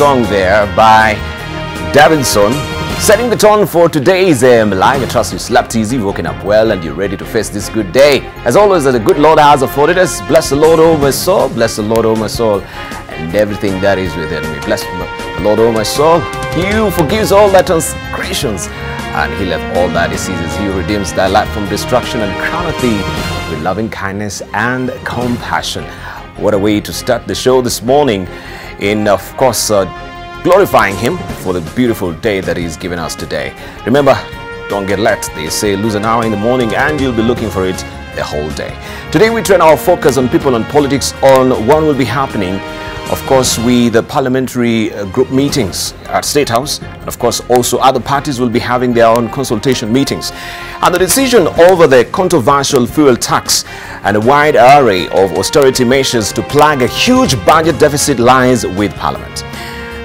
song there by Davidson, setting the tone for today's live. I trust you slept easy, woken up well, and you're ready to face this good day. As always, the good Lord has afforded us. Bless the Lord, O my soul. Bless the Lord, O my soul, and everything that is within me. Bless the Lord, O my soul. He who forgives all thy transgressions, and healeth all thy diseases. He redeems thy life from destruction and crowneth thee with loving kindness and compassion. What a way to start the show this morning in, of course, glorifying Him for the beautiful day that He's given us today. Remember, don't get let. They say lose an hour in the morning and you'll be looking for it the whole day. Today we turn our focus on people and politics on what will be happening, of course, with the parliamentary group meetings at State House, and of course also other parties will be having their own consultation meetings. And the decision over the controversial fuel tax and a wide array of austerity measures to plug a huge budget deficit lies with Parliament,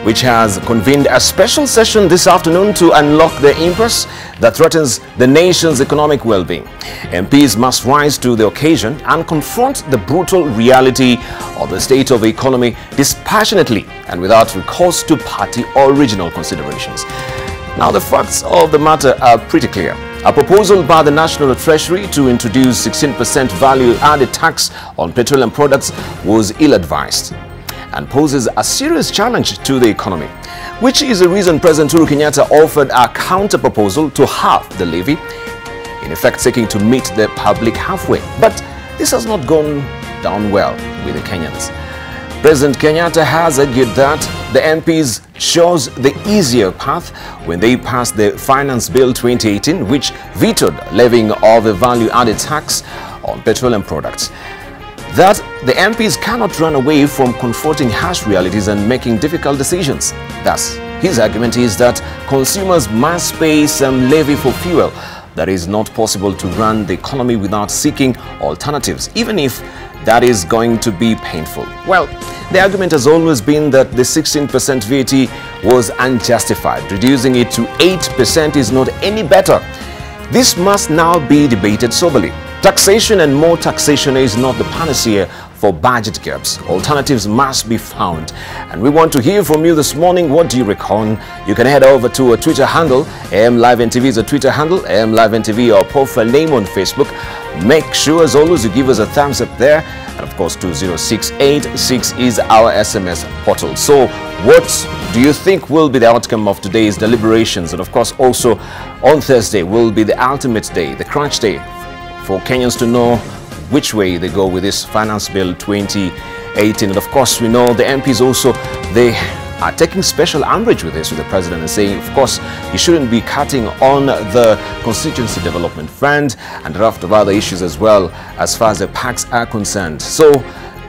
which has convened a special session this afternoon to unlock the impasse that threatens the nation's economic well-being. MPs must rise to the occasion and confront the brutal reality of the state of the economy dispassionately and without recourse to party or regional considerations. Now, the facts of the matter are pretty clear. A proposal by the National Treasury to introduce 16% value-added tax on petroleum products was ill-advised and poses a serious challenge to the economy, which is the reason President Uhuru Kenyatta offered a counter-proposal to halve the levy, in effect seeking to meet the public halfway. But this has not gone down well with the Kenyans. President Kenyatta has argued that the MPs chose the easier path when they passed the Finance Bill 2018, which vetoed levying of the value-added tax on petroleum products. That the MPs cannot run away from confronting harsh realities and making difficult decisions. Thus, his argument is that consumers must pay some levy for fuel. That is not possible to run the economy without seeking alternatives, even if that is going to be painful. Well, the argument has always been that the 16% VAT was unjustified. Reducing it to 8% is not any better. This must now be debated soberly. Taxation and more taxation is not the panacea for budget gaps. Alternatives must be found. And we want to hear from you this morning. What do you reckon? You can head over to our Twitter handle. AM Live NTV is a Twitter handle. AM Live NTV, our profile name on Facebook. Make sure, as always, you give us a thumbs up there. And of course, 20686 is our SMS portal. So what do you think will be the outcome of today's deliberations? And of course, also on Thursday will be the ultimate day, the crunch day, for Kenyans to know which way they go with this Finance Bill 2018. And of course, we know the MPs also, they are taking special umbrage with this, with the President, and saying, of course, he shouldn't be cutting on the Constituency Development Fund and a raft of other issues as well as far as the PACs are concerned. So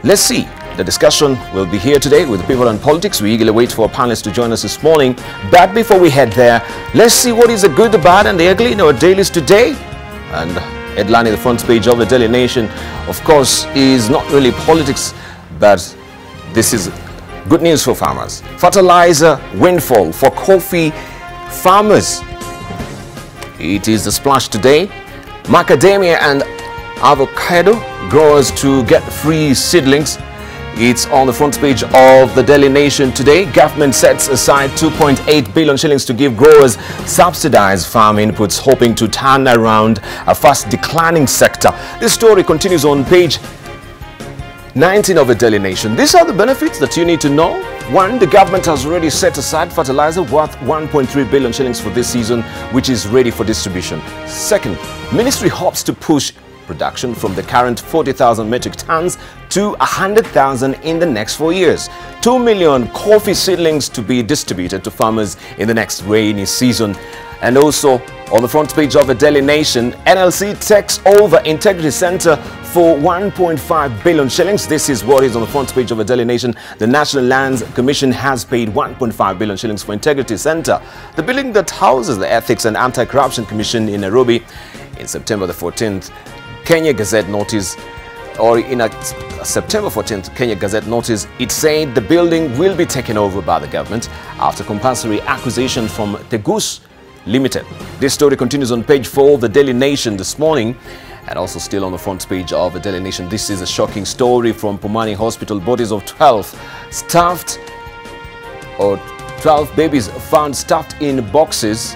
let's see. The discussion will be here today with People and Politics. We eagerly wait for our panelists to join us this morning. But before we head there, let's see what is the good, the bad, and the ugly in our dailies today. And headlining the front page of the Daily Nation, of course, is not really politics, but this is good news for farmers. Fertilizer windfall for coffee farmers. It is the splash today. Macadamia and avocado growers to get free seedlings. It's on the front page of the Daily Nation today. Government sets aside 2.8 billion shillings to give growers subsidized farm inputs, hoping to turn around a fast declining sector. This story continues on page 19 of the Daily Nation. These are the benefits that you need to know. One, the government has already set aside fertilizer worth 1.3 billion shillings for this season, which is ready for distribution. Second, ministry hopes to push production from the current 40,000 metric tons to 100,000 in the next 4 years. 2 million coffee seedlings to be distributed to farmers in the next rainy season. And also on the front page of the Daily Nation, NLC takes over Integrity Center for 1.5 billion shillings. This is what is on the front page of the Daily Nation. The National Lands Commission has paid 1.5 billion shillings for Integrity Center, the building that houses the Ethics and Anti-Corruption Commission in Nairobi. In September the 14th, Kenya Gazette notice, or in a September 14th Kenya Gazette notice, it said the building will be taken over by the government after compulsory acquisition from Tegus Limited. This story continues on page 4 of the Daily Nation this morning, and also still on the front page of the Daily Nation. This is a shocking story from Pumani Hospital. Bodies of 12 staffed or 12 babies found stuffed in boxes.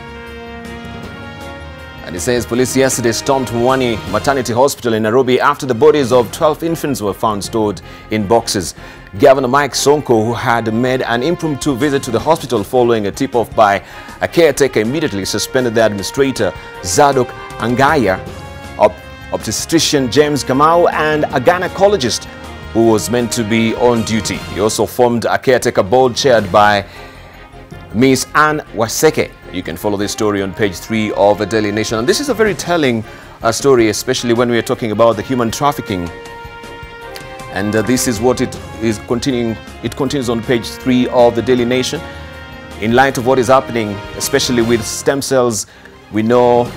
And it says police yesterday stormed Pumani Maternity Hospital in Nairobi after the bodies of 12 infants were found stored in boxes. Governor Mike Sonko, who had made an impromptu visit to the hospital following a tip-off by a caretaker, immediately suspended the administrator Zadok Angaya, obstetrician James Kamau, and a gynecologist who was meant to be on duty. He also formed a caretaker board chaired by Miss Anne Waseke. You can follow this story on page 3 of the Daily Nation. And this is a very telling story, especially when we are talking about the human trafficking. And this is what it is continuing. It continues on page 3 of the Daily Nation. In light of what is happening, especially with stem cells, we know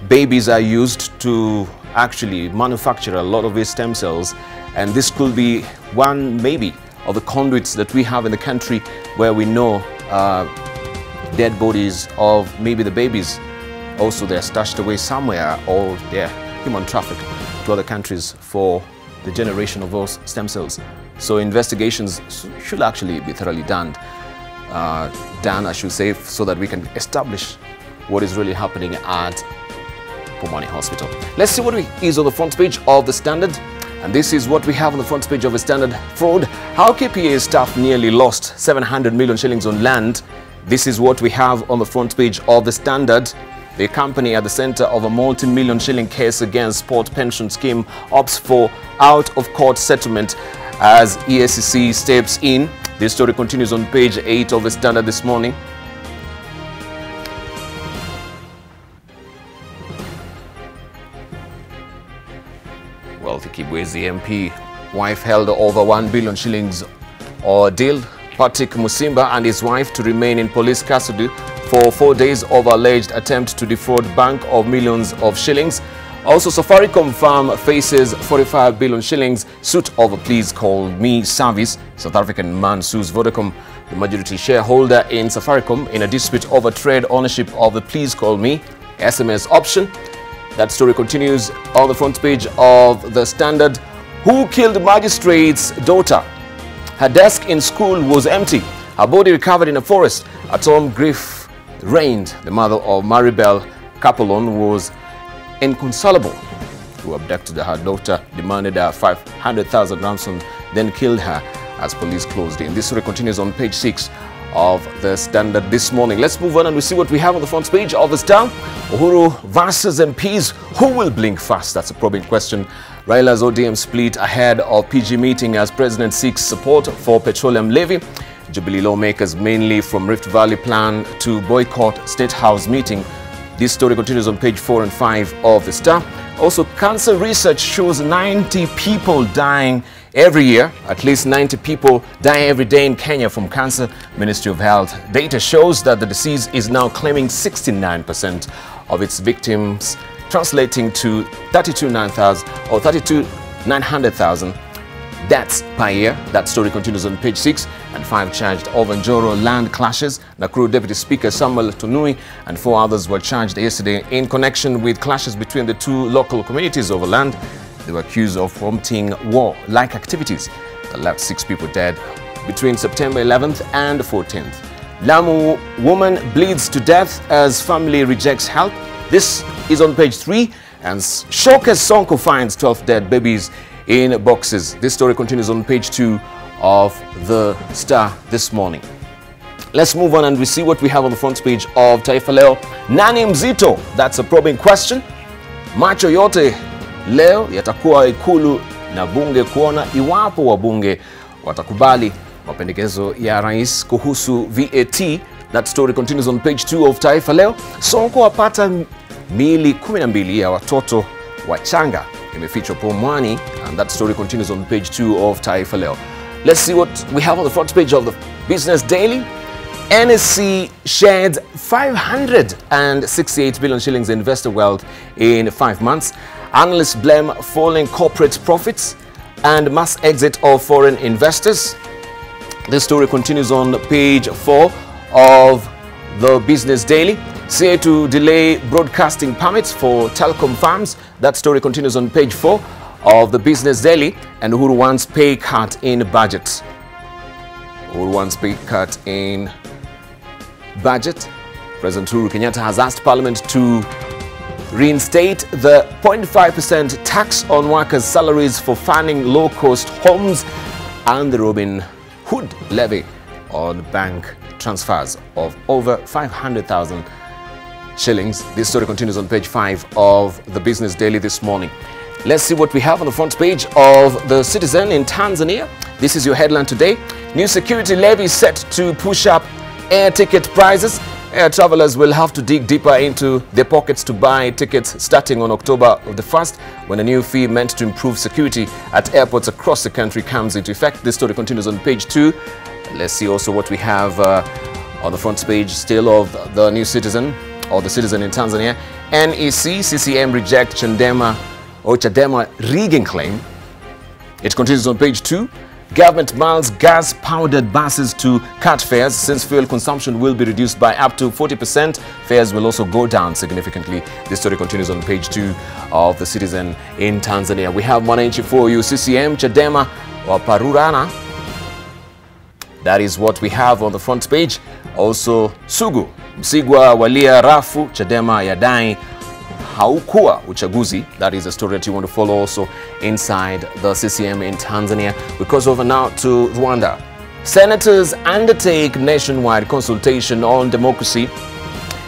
babies are used to actually manufacture a lot of these stem cells. And this could be one, maybe, of the conduits that we have in the country where we know dead bodies of maybe the babies. Also, they're stashed away somewhere, or they're human trafficked to other countries for the generation of those stem cells. So investigations should actually be thoroughly done, I should say, so that we can establish what is really happening at Pumani Hospital. Let's see what is on the front page of the Standard. And this is what we have on the front page of the Standard. Fraud. How KPA staff nearly lost 700 million shillings on land. This is what we have on the front page of the Standard. The company at the center of a multi-million shilling case against Sport Pension Scheme opts for out-of-court settlement as EACC steps in. This story continues on page 8 of the Standard this morning. Wealthy Kibwezi MP wife held over 1 billion shillings ordeal. Patrick Musimba and his wife to remain in police custody for 4 days over alleged attempt to defraud bank of millions of shillings. Also, Safaricom firm faces 45 billion shillings suit over Please Call Me service. South African man sues Vodacom, the majority shareholder in Safaricom, in a dispute over trade ownership of the Please Call Me SMS option. That story continues on the front page of the Standard. Who killed magistrate's daughter? Her desk in school was empty. Her body recovered in a forest. At home, grief reigned. The mother of Maribel Kapolon was inconsolable. Who abducted her daughter, demanded her 500,000 ransom, then killed her as police closed in. This story continues on page 6 of the Standard this morning. Let's move on and we see what we have on the front page of the Star. Uhuru versus MPs. Who will blink first? That's a probing question. Raila's ODM split ahead of PG meeting as President seeks support for petroleum levy. Jubilee lawmakers, mainly from Rift Valley, plan to boycott State House meeting. This story continues on page 4 and 5 of the Star. Also, cancer research shows 90 people dying every year. At least 90 people die every day in Kenya from cancer. Ministry of Health data shows that the disease is now claiming 69% of its victims, translating to 32,900,000 deaths per year. That story continues on page 6. And 5 charged over Njoro land clashes. Nakuru Deputy Speaker Samuel Tunui and 4 others were charged yesterday in connection with clashes between the 2 local communities over land. They were accused of prompting war-like activities that left 6 people dead between September 11th and 14th. Lamu woman bleeds to death as family rejects help. This is on page 3. And Showcase Sonko finds 12 dead babies in boxes. This story continues on page 2 of the Star this morning. Let's move on and we see what we have on the front page of Taifa Leo. Nani mzito? That's a probing question. Macho yote leo yatakuwa Ikulu na bunge kuona iwapo wabunge watakubali mapendekezo ya rais kuhusu VAT. That story continues on page 2 of Taifa Leo. Sonko apata miili 12 ya watoto wachanga imefichwa Pumani, and that story continues on page 2 of Taifa Leo. Let's see what we have on the front page of the Business Daily. NSC shared 568 billion shillings in investor wealth in 5 months. Analysts blame falling corporate profits and mass exit of foreign investors. This story continues on page 4 of the Business Daily. CA to delay broadcasting permits for telecom firms. That story continues on page 4 of the Business Daily. And Uhuru wants pay cut in budget. Uhuru wants big cut in budget. President Uhuru Kenyatta has asked Parliament to reinstate the 0.5% tax on workers' salaries for funding low-cost homes and the Robin Hood levy on bank transfers of over 500,000 shillings. This story continues on page 5 of the Business Daily this morning. Let's see what we have on the front page of the Citizen in Tanzania. This is your headline today. New security levy set to push up air ticket prices. Air travelers will have to dig deeper into their pockets to buy tickets starting on October the 1st, when a new fee meant to improve security at airports across the country comes into effect. This story continues on page 2. Let's see also what we have on the front page still of the New Citizen, or the Citizen in Tanzania. NEC, CCM reject Chadema rigging claim. It continues on page 2. Government miles gas-powered buses to cut fares since fuel consumption will be reduced by up to 40%. Fares will also go down significantly. This story continues on page 2 of the Citizen in Tanzania. We have Mwananchi for you. CCM, Chadema waparurana. That is what we have on the front page. Also, Sugu, Msigwa walia rafu, Chadema yadai haukuwa uchaguzi. That is a story that you want to follow also inside the CCM in Tanzania. We cross over now to Rwanda. Senators undertake nationwide consultation on democracy.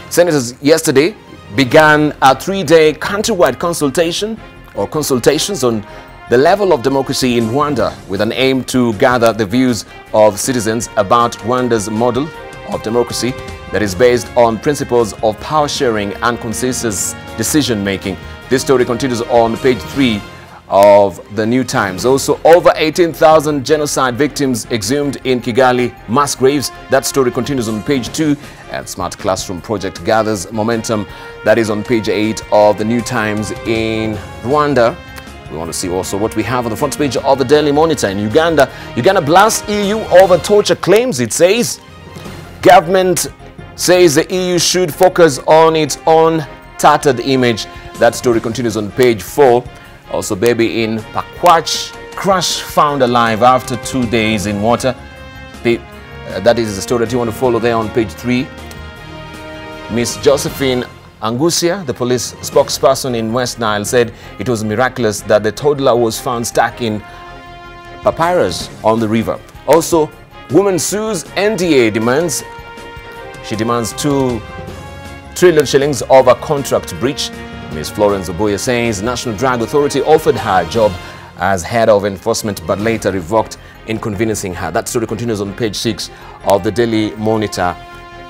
Senators yesterday began a 3-day countrywide consultation or consultations on the level of democracy in Rwanda, with an aim to gather the views of citizens about Rwanda's model of democracy that is based on principles of power sharing and consensus decision making. This story continues on page 3 of the New Times. Also, over 18,000 genocide victims exhumed in Kigali mass graves. That story continues on page 2. And Smart Classroom project gathers momentum. That is on page 8 of the New Times in Rwanda. We want to see also what we have on the front page of the Daily Monitor. In Uganda, Uganda blasts EU over torture claims. It says government says the EU should focus on its own tattered image. That story continues on page 4. Also, baby in Pakwach crush found alive after 2 days in water. That is the story that you want to follow there on page 3. Miss Josephine Angusia, the police spokesperson in West Nile, said it was miraculous that the toddler was found stuck in papyrus on the river. Also, woman sues NDA demands. She demands 2 trillion shillings over contract breach. Ms. Florence Oboye says National Drug Authority offered her a job as head of enforcement but later revoked, inconveniencing her. That story continues on page 6 of the Daily Monitor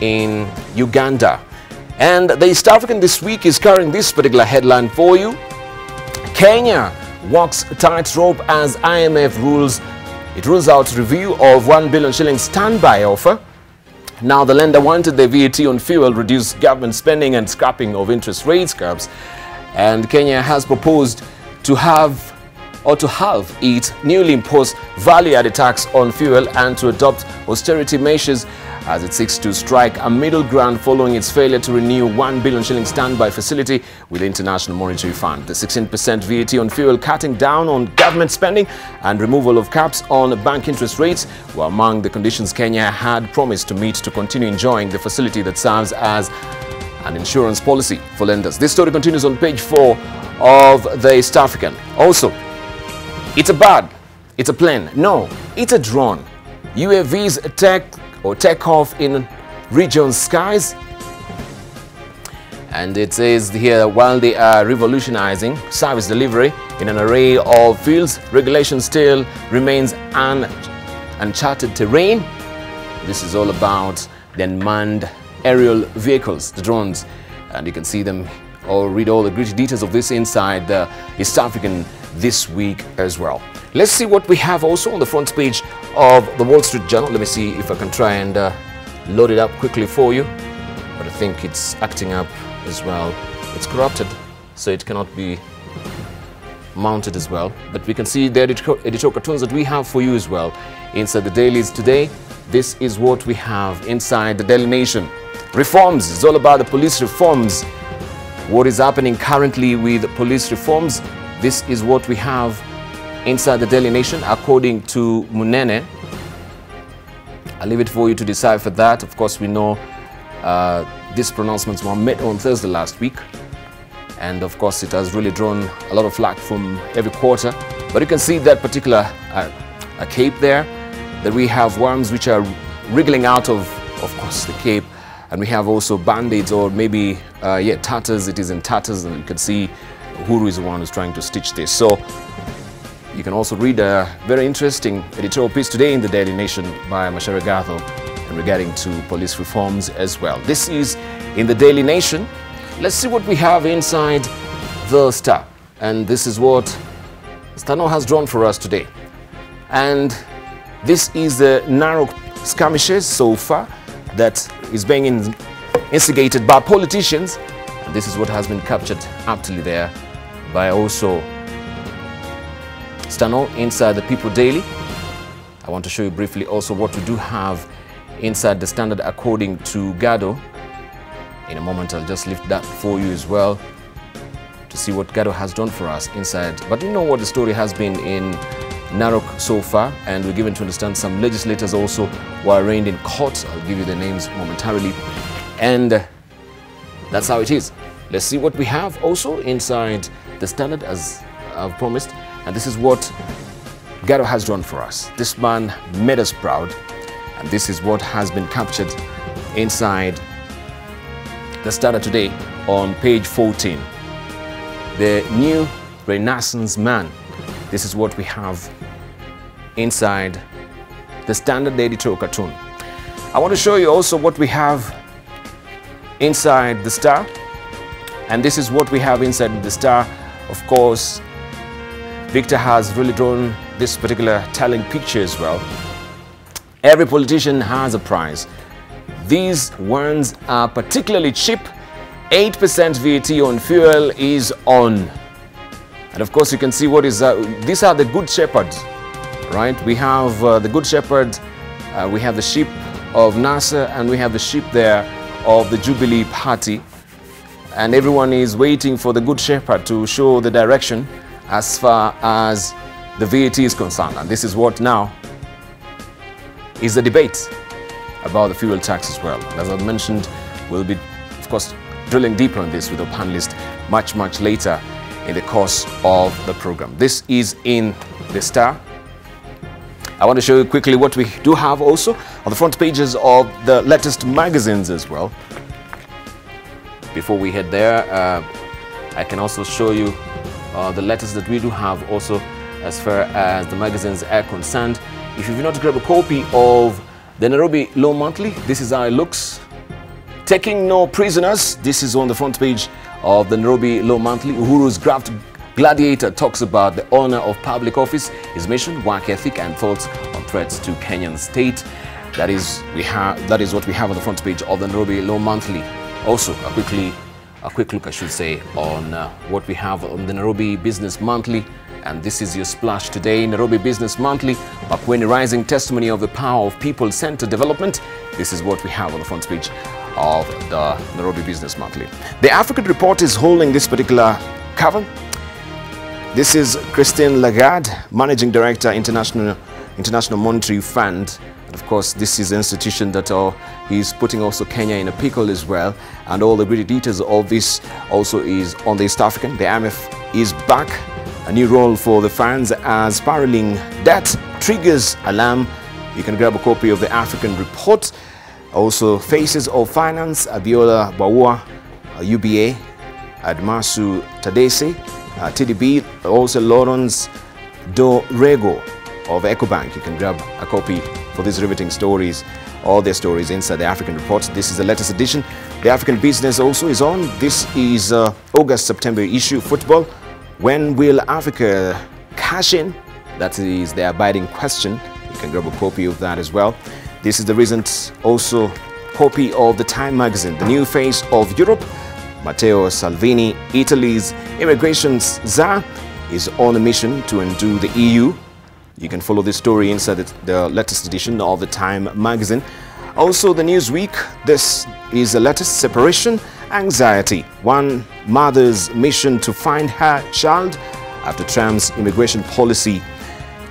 in Uganda. And the East African this week is carrying this particular headline for you. Kenya walks tightrope as IMF rules. It rules out review of 1 billion shilling standby offer. Now, the lender wanted the VAT on fuel, reduced government spending and scrapping of interest rates curbs. And Kenya has proposed to halve its newly imposed value-added tax on fuel and to adopt austerity measures as it seeks to strike a middle ground following its failure to renew 1 billion shilling standby facility with the International Monetary Fund. The 16% VAT on fuel, cutting down on government spending and removal of caps on bank interest rates were among the conditions Kenya had promised to meet to continue enjoying the facility that serves as an insurance policy for lenders. This story continues on page 4 of the East African. Also, it's a bird, it's a plane, no, it's a drone. UAVs take off in region skies. And it says here, while they are revolutionizing service delivery in an array of fields, regulation still remains uncharted terrain. This is all about the unmanned aerial vehicles, the drones, and you can see them or read all the gritty details of this inside the East African this week as well. Let's see what we have also on the front page of the Wall Street Journal. Let me see if I can try and load it up quickly for you, but I think it's acting up as well. It's corrupted, so it cannot be mounted as well, but we can see the editorial cartoons that we have for you as well inside the dailies today. This is what we have inside the Daily Nation. Reforms, it's all about the police reforms. What is happening currently with police reforms? This is what we have inside the Daily Nation, according to Munene. I'll leave it for you to decipher that. Of course, we know these pronouncements were made on Thursday last week. And of course, it has really drawn a lot of flack from every quarter. But you can see that particular cape there, that we have worms which are wriggling out of course, the cape. And we have also band-aids, or maybe, tatters. It is in tatters, and you can see Uhuru is the one who's trying to stitch this. So you can also read a very interesting editorial piece today in the Daily Nation by Mashere Gatho regarding to police reforms as well. This is in the Daily Nation. Let's see what we have inside the Star. And this is what Stano has drawn for us today. And this is the narrow skirmishes so far that is being instigated by politicians. And this is what has been captured aptly there by also Stano inside the People Daily. I want to show you briefly also what we do have inside the Standard according to Gado. In a moment, I'll just lift that for you as well to see what Gado has done for us inside. But you know what the story has been in Narok so far, and we're given to understand some legislators also were arraigned in court. I'll give you the names momentarily. And that's how it is. Let's see what we have also inside the Standard, as I've promised. And this is what Gado has done for us. This man made us proud. And this is what has been captured inside the Standard today on page 14. The new Renaissance man. This is what we have inside the Standard editorial cartoon. I want to show you also what we have inside the Star. And this is what we have inside the Star. Of course, Victor has really drawn this particular telling picture as well. Every politician has a prize. These ones are particularly cheap. 8% VAT on fuel is on. And of course, you can see what is, these are the Good Shepherds, right? We have the Good Shepherd, we have the sheep of Nasser, and we have the sheep there of the Jubilee Party. And everyone is waiting for the Good Shepherd to show the direction as far as the VAT is concerned. And this is what now is the debate about the fuel tax as well. And as I mentioned, we'll be, of course, drilling deeper on this with a panelist much later in the course of the program. This is in the Star. I want to show you quickly what we do have also on the front pages of the latest magazines as well. Before we head there, I can also show you the letters that we do have also as far as the magazines are concerned. If you've not grabbed a copy of the Nairobi Law Monthly, this is how it looks. Taking no prisoners, this is on the front page of the Nairobi Law Monthly. Uhuru's graft gladiator talks about the honor of public office, his mission, work ethic, and thoughts on threats to Kenyan state. That is what we have on the front page of the Nairobi Law Monthly. Also, a quick look, I should say, on what we have on the Nairobi Business Monthly. And this is your splash today. Nairobi Business Monthly, Makueni Rising, testimony of the power of people-centered development. This is what we have on the front page of the Nairobi Business Monthly. The African Report is holding this particular cover. This is Christine Lagarde, Managing Director, International Monetary Fund. And of course, this is the institution that is putting also Kenya in a pickle as well. And all the great details of this also is on the East African. The IMF is back. A new role for the funds as spiraling debt triggers alarm. You can grab a copy of the African Report. Also, Faces of Finance, Abiola Bawa, UBA, Admasu Tadese, TDB, also Lawrence Dorego of EcoBank. You can grab a copy for these riveting stories, all their stories inside the African Report. This is the latest edition. The African Business also is on. This is August-September issue. Football. When will Africa cash in? That is the abiding question. You can grab a copy of that as well. This is the recent also copy of the Time magazine. The new face of Europe. Matteo Salvini, Italy's immigration czar, is on a mission to undo the EU. You can follow this story inside the latest edition of the Time magazine. Also, the Newsweek. This is the latest separation anxiety. One mother's mission to find her child after Trump's immigration policy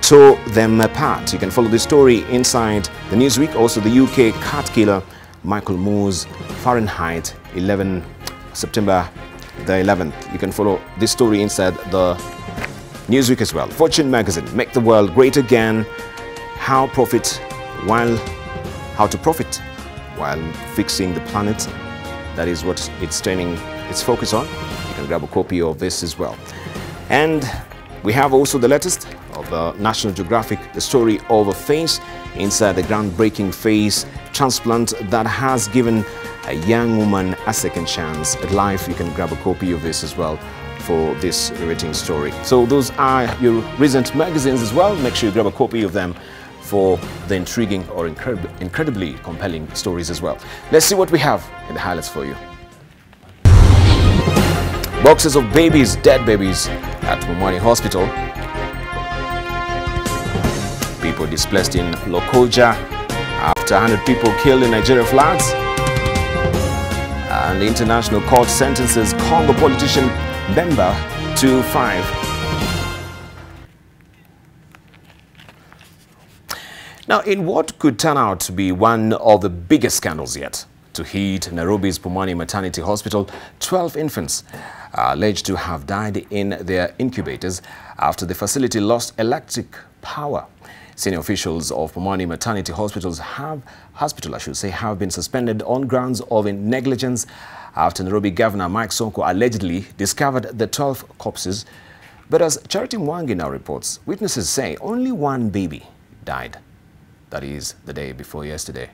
tore them apart. You can follow this story inside the Newsweek. Also, the UK cat killer Michael Moore's Fahrenheit 11 September the 11th. You can follow this story inside the Newsweek as well. Fortune magazine, make the world great again. How to profit while fixing the planet. That is what it's training its focus on. You can grab a copy of this as well. And we have also the latest of National Geographic, the story of a face inside the groundbreaking face transplant that has given a young woman a second chance at life. You can grab a copy of this as well for this riveting story. So those are your recent magazines as well. Make sure you grab a copy of them for the intriguing or incredibly compelling stories as well. Let's see what we have in the highlights for you. Boxes of babies, dead babies at Pumani Hospital. People displaced in Lokoja after 100 people killed in Nigeria floods. And the International Court sentences Congo politician Bemba to 5. Now, in what could turn out to be one of the biggest scandals yet to hit Nairobi's Pumani Maternity Hospital, 12 infants are alleged to have died in their incubators after the facility lost electric power. Senior officials of Pumani Maternity have been suspended on grounds of negligence after Nairobi Governor Mike Sonko allegedly discovered the 12 corpses. But as Charity Mwangi now reports, witnesses say only one baby died. That is the day before yesterday.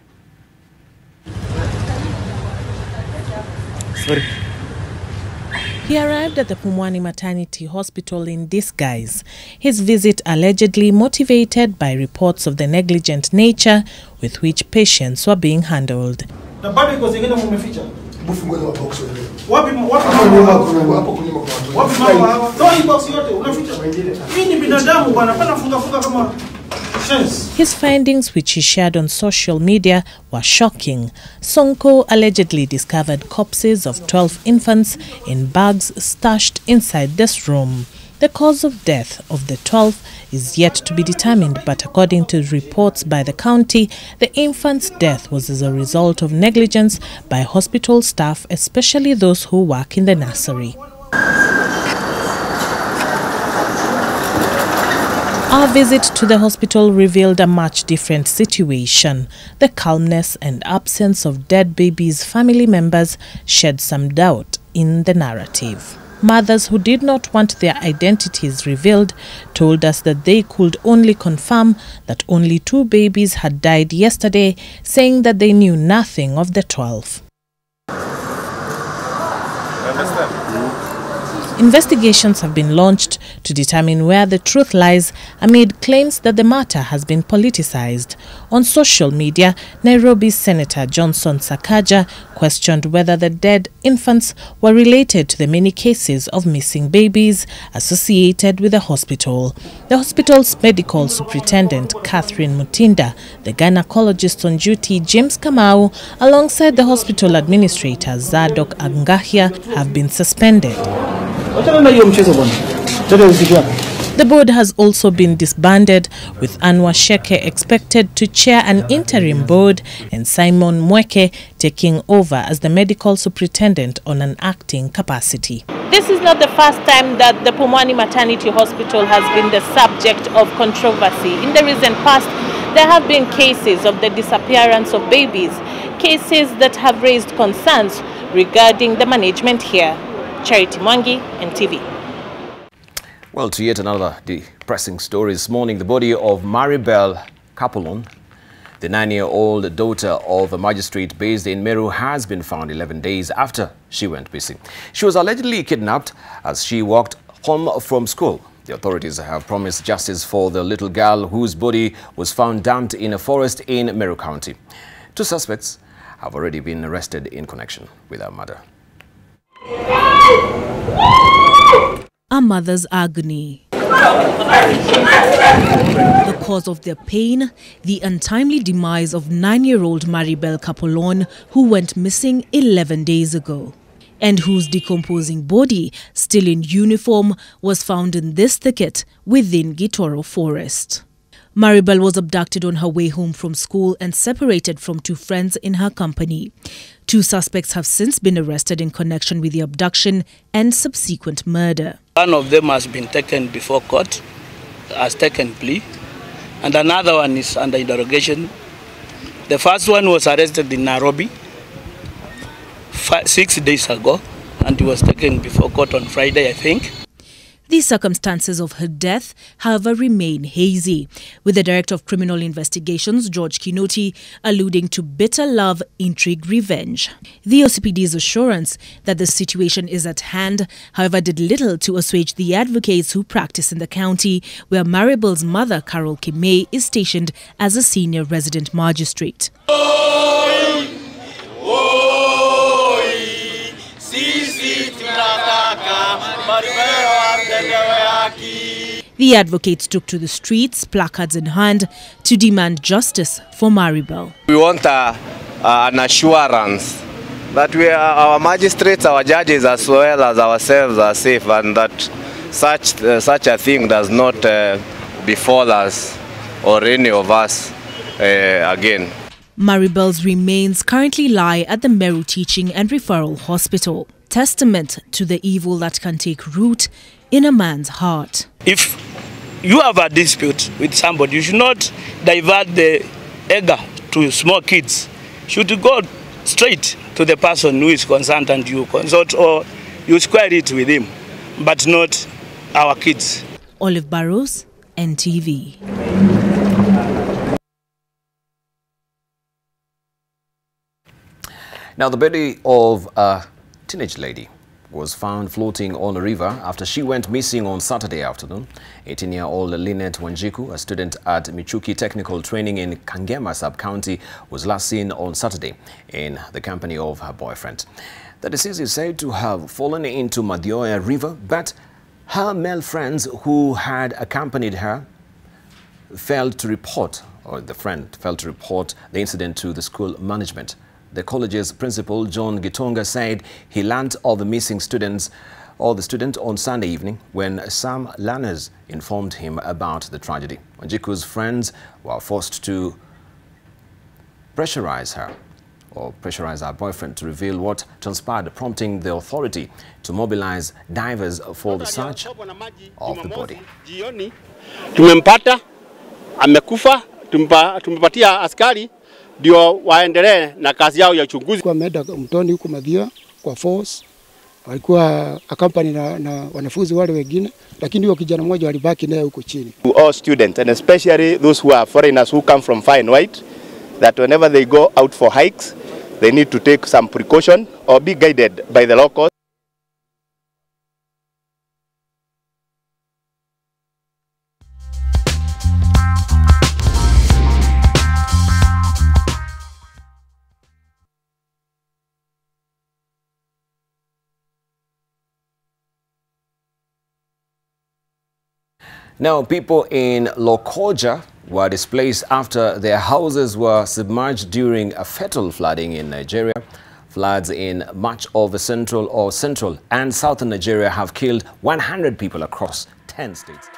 Sorry. He arrived at the Pumani Maternity Hospital in disguise, his visit allegedly motivated by reports of the negligent nature with which patients were being handled. His findings, which he shared on social media, were shocking. Sonko allegedly discovered corpses of 12 infants in bags stashed inside this room. The cause of death of the 12 is yet to be determined, but according to reports by the county, the infant's death was as a result of negligence by hospital staff, especially those who work in the nursery. Our visit to the hospital revealed a much different situation. The calmness and absence of dead babies' family members shed some doubt in the narrative. Mothers who did not want their identities revealed told us that they could only confirm that only 2 babies had died yesterday, saying that they knew nothing of the 12. Investigations have been launched to determine where the truth lies amid claims that the matter has been politicized. On social media, Nairobi's Senator Johnson Sakaja questioned whether the dead infants were related to the many cases of missing babies associated with the hospital. The hospital's medical superintendent, Catherine Mutinda, the gynecologist on duty, James Kamau, alongside the hospital administrator, Zadok Angahia, have been suspended. The board has also been disbanded, with Anwar Sheke expected to chair an interim board and Simon Mweke taking over as the medical superintendent on an acting capacity. This is not the first time that the Pumani Maternity Hospital has been the subject of controversy. In the recent past, there have been cases of the disappearance of babies, cases that have raised concerns regarding the management here. Charity Mwangi, NTV. Well, to yet another depressing story this morning, the body of Maribel Kapolon, the 9-year-old daughter of a magistrate based in Meru, has been found 11 days after she went missing. She was allegedly kidnapped as she walked home from school. The authorities have promised justice for the little girl whose body was found dumped in a forest in Meru County. 2 suspects have already been arrested in connection with her murder. A mother's agony. The cause of their pain, the untimely demise of 9-year-old Maribel Kapolon, who went missing 11 days ago. and whose decomposing body, still in uniform, was found in this thicket within Gitoro Forest. Maribel was abducted on her way home from school and separated from two friends in her company. Two suspects have since been arrested in connection with the abduction and subsequent murder. One of them has been taken before court, has taken plea, and another one is under interrogation. The first one was arrested in Nairobi 6 days ago, and he was taken before court on Friday, I think. The circumstances of her death, however, remain hazy, with the Director of Criminal Investigations, George Kinoti, alluding to bitter love, intrigue, revenge. The OCPD's assurance that the situation is at hand, however, did little to assuage the advocates who practice in the county, where Maribel's mother, Carol Kimei, is stationed as a senior resident magistrate. The advocates took to the streets, placards in hand, to demand justice for Maribel. We want an assurance that our magistrates, our judges, as well as ourselves, are safe, and that such a thing does not befall us or any of us again. Maribel's remains currently lie at the Meru Teaching and Referral Hospital, testament to the evil that can take root in a man's heart. If you have a dispute with somebody, you should not divert the anger to small kids. You should go straight to the person who is concerned and you consult or you square it with him, but not our kids. Olive Barrows, NTV. Now, the body of a teenage lady was found floating on a river after she went missing on Saturday afternoon. 18-year-old Lynette Wanjiku, a student at Michuki Technical Training in Kangema Sub-County, was last seen on Saturday in the company of her boyfriend. The deceased is said to have fallen into Madioya River, but her male friends who had accompanied her failed to report, or the friend failed to report the incident to the school management. The college's principal, John Gitonga, said he learned of the missing students or the student on Sunday evening when some learners informed him about the tragedy. Wanjiku's friends were forced to pressurize her boyfriend to reveal what transpired, prompting the authority to mobilize divers for the search of the body. Tumempata, amekufa, tumepatia askari ndio waendelee na kazi yao ya uchunguzi. Kwa meda mtoni huko Madhia kwa force walikuwa accompany na wanafunzi wale wengine, lakini huyo kijana mmoja alibaki naye huko chini. To all students, and especially those who are foreigners who come from far and wide, that whenever they go out for hikes, they need to take some precaution or be guided by the locals. Now, people in Lokoja were displaced after their houses were submerged during a fatal flooding in Nigeria. Floods in much of the central and southern Nigeria have killed 100 people across 10 states.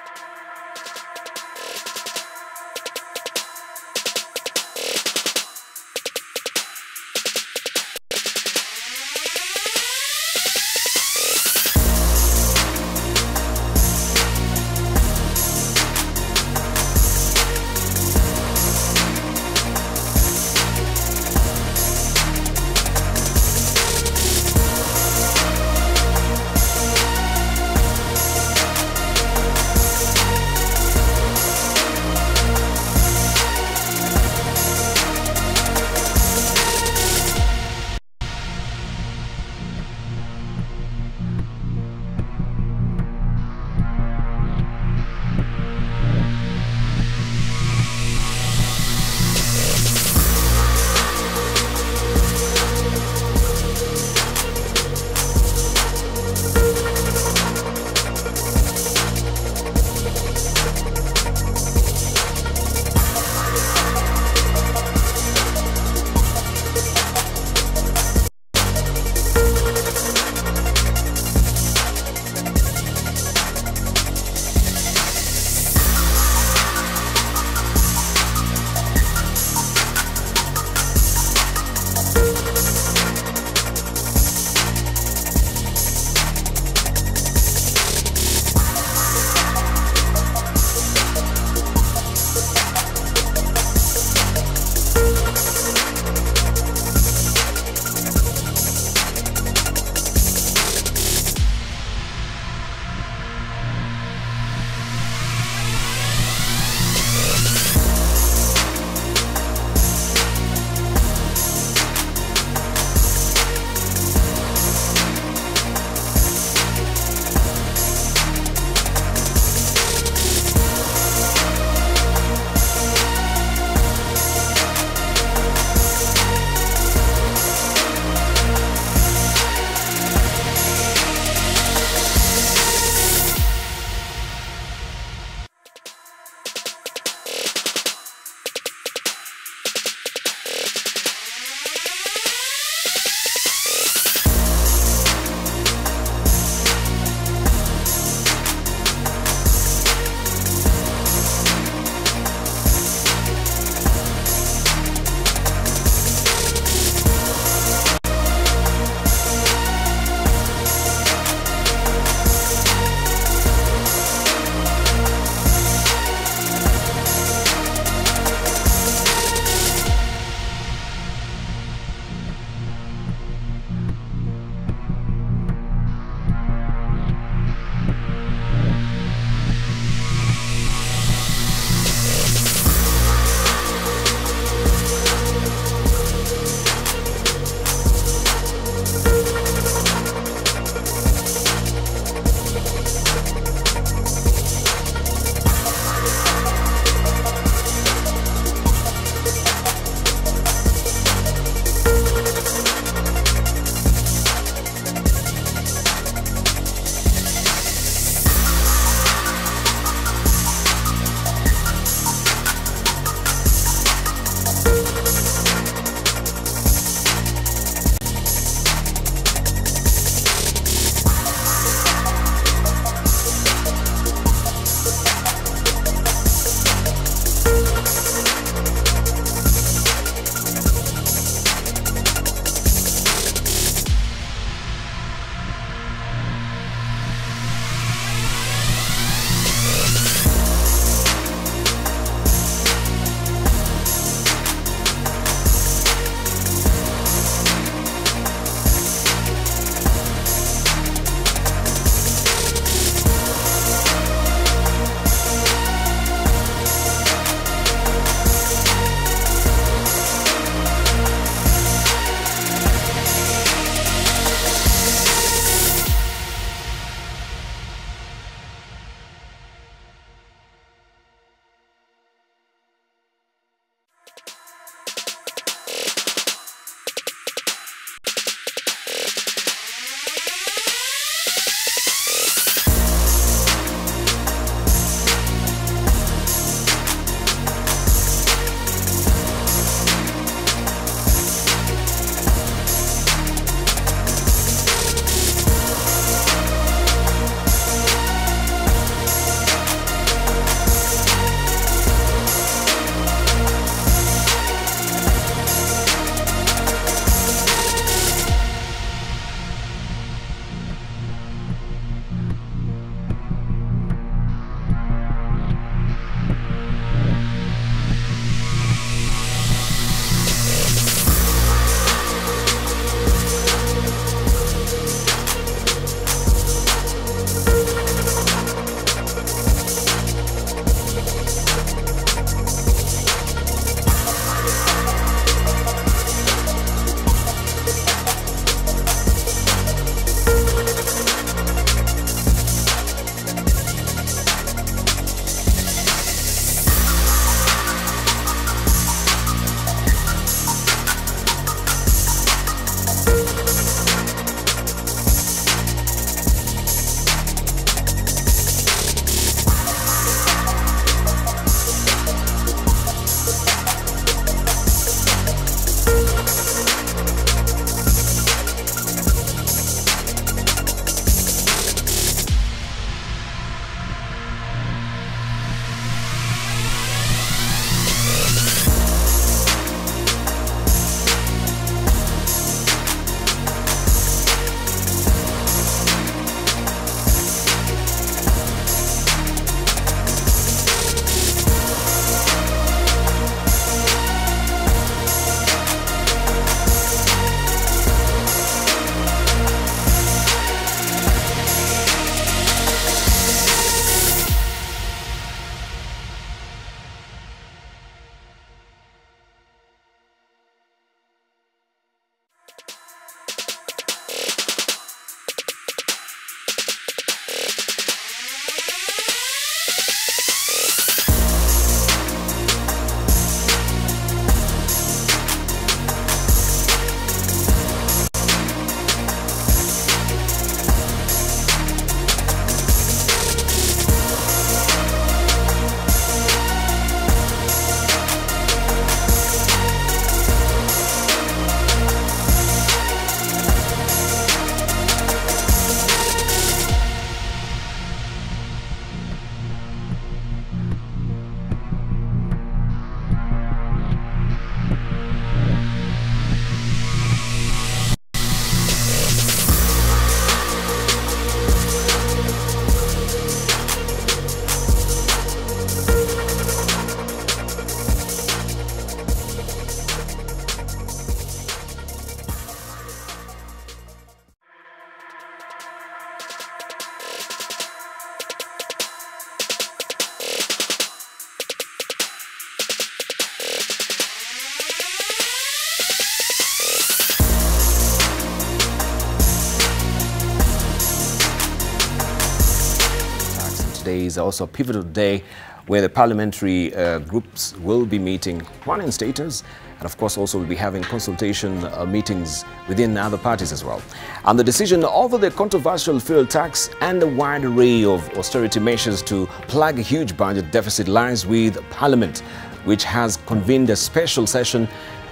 today is also a pivotal day where the parliamentary groups will be meeting, one in status, and of course also will be having consultation meetings within other parties as well. And the decision over the controversial fuel tax and a wide array of austerity measures to plug a huge budget deficit lies with Parliament, which has convened a special session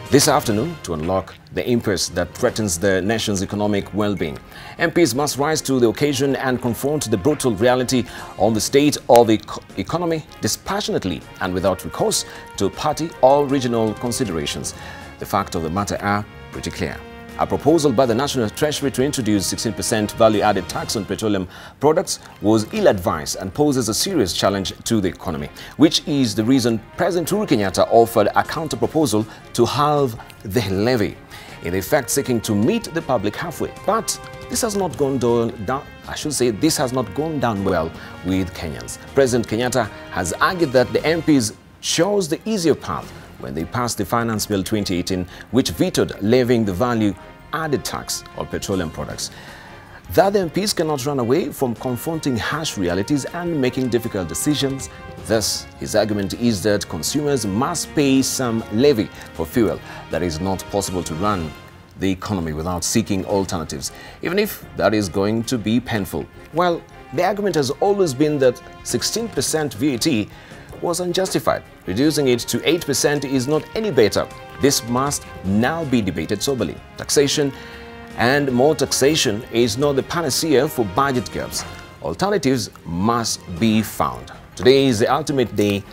this afternoon to unlock the impasse that threatens the nation's economic well-being. MPs must rise to the occasion and confront the brutal reality on the state of the economy dispassionately and without recourse to party or regional considerations. The facts of the matter are pretty clear. A proposal by the National Treasury to introduce 16% value-added tax on petroleum products was ill-advised and poses a serious challenge to the economy, which is the reason President Uhuru Kenyatta offered a counter-proposal to halve the levy, in effect seeking to meet the public halfway. But this has not gone down. This has not gone down well with Kenyans. President Kenyatta has argued that the MPs chose the easier path when they passed the Finance Bill 2018, which vetoed levying the value-added tax on petroleum products. The other MPs cannot run away from confronting harsh realities and making difficult decisions. Thus, his argument is that consumers must pay some levy for fuel that is not possible to run the economy without seeking alternatives, even if that is going to be painful. Well, the argument has always been that 16% VAT was unjustified. Reducing it to 8% is not any better. This must now be debated soberly. Taxation and more taxation is not the panacea for budget gaps. Alternatives must be found. Today is the ultimate day,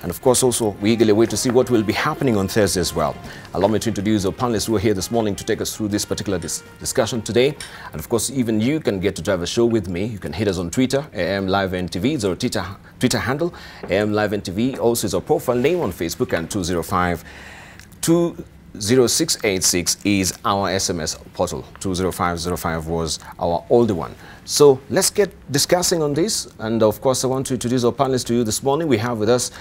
and of course also we eagerly wait to see what will be happening on Thursday as well. Allow me to introduce our panelists who are here this morning to take us through this particular discussion today. And of course even you can get to drive a show with me. You can hit us on Twitter, AM Live NTV, is our Twitter handle. AM Live NTV also is our profile name on Facebook, and 205-20686 is our SMS portal. 20505 was our older one. So let's get discussing on this, and of course I want to introduce our panelists to you this morning. We have with us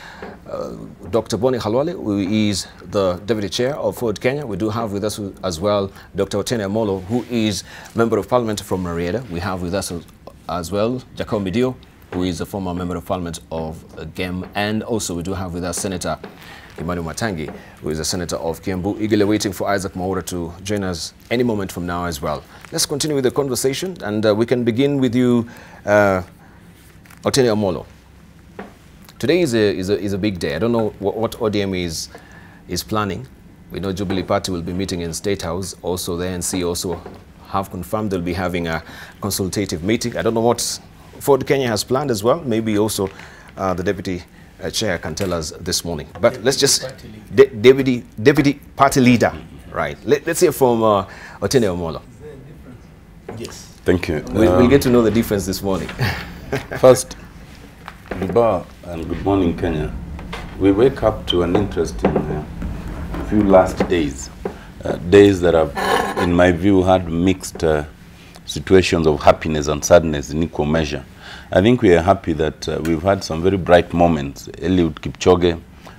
Dr. Boni Khalwale, who is the Deputy Chair of Ford Kenya. We do have with us as well Dr. Otieno Amolo, who is Member of Parliament from Marietta. We have with us as well Jacob Midio, who is a former Member of Parliament of GEM, and also we do have with us Senator Emmanuel Matangi, who is a Senator of Kiambu, eagerly waiting for Isaac Mwaura to join us any moment from now as well. Let's continue with the conversation, and we can begin with you, Otieno Amolo. Today is a big day. I don't know what ODM is planning. We know Jubilee Party will be meeting in State House. Also, the ANC also have confirmed they'll be having a consultative meeting. I don't know what Ford Kenya has planned as well. Maybe also the Deputy Chair can tell us this morning. But let's just Deputy Party Leader, right? Let's hear from Otieno Amolo. Yes. Thank you. We'll get to know the difference this morning. First, Debarl, and good morning, Kenya. We wake up to an interesting few last days. Days that have, in my view, had mixed situations of happiness and sadness in equal measure. I think we are happy that we've had some very bright moments. Eliud Kipchoge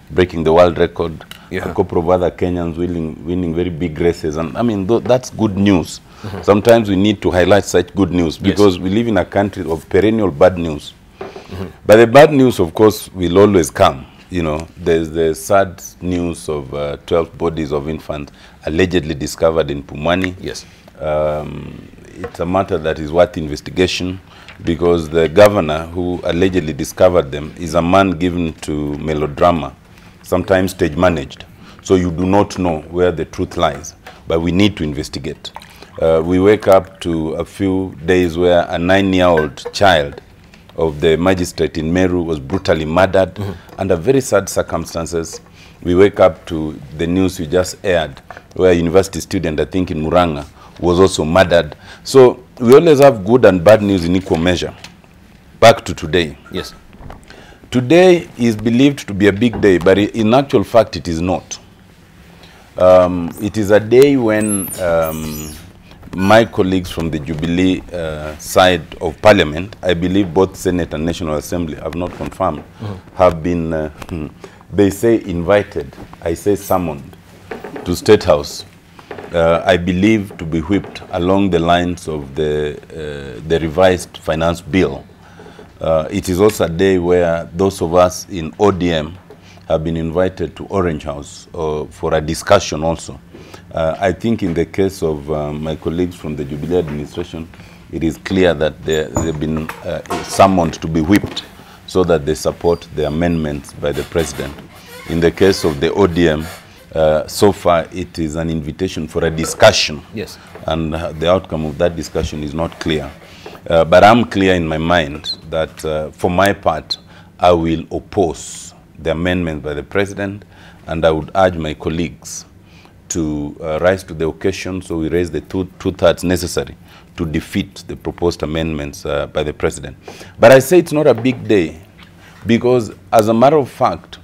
breaking the world record, a couple of other Kenyans winning very big races. And I mean, that's good news. Sometimes we need to highlight such good news because we live in a country of perennial bad news. But the bad news, of course, will always come. You know, there's the sad news of 12 bodies of infants allegedly discovered in Pumani. Yes. It's a matter that is worth investigation because the governor who allegedly discovered them is a man given to melodrama, sometimes stage managed. So you do not know where the truth lies, but we need to investigate. We wake up to a few days where a 9-year-old child of the magistrate in Meru was brutally murdered under very sad circumstances. We wake up to the news we just aired where a university student, I think in Muranga, was also murdered. So we always have good and bad news in equal measure. Back to today. Yes. Today is believed to be a big day, but in actual fact it is not. It is a day when my colleagues from the Jubilee side of Parliament, I believe both Senate and National Assembly, have not confirmed, have been, they say invited, I say summoned to State House, I believe to be whipped along the lines of the revised finance bill. It is also a day where those of us in ODM have been invited to Orange House for a discussion also. I think in the case of my colleagues from the Jubilee administration, it is clear that they've been summoned to be whipped so that they support the amendments by the president. In the case of the ODM, so far it is an invitation for a discussion. Yes. And the outcome of that discussion is not clear. But I'm clear in my mind that for my part, I will oppose the amendment by the president, and I would urge my colleagues to rise to the occasion, so we raise the two-thirds necessary to defeat the proposed amendments by the president. But I say it's not a big day, because as a matter of fact,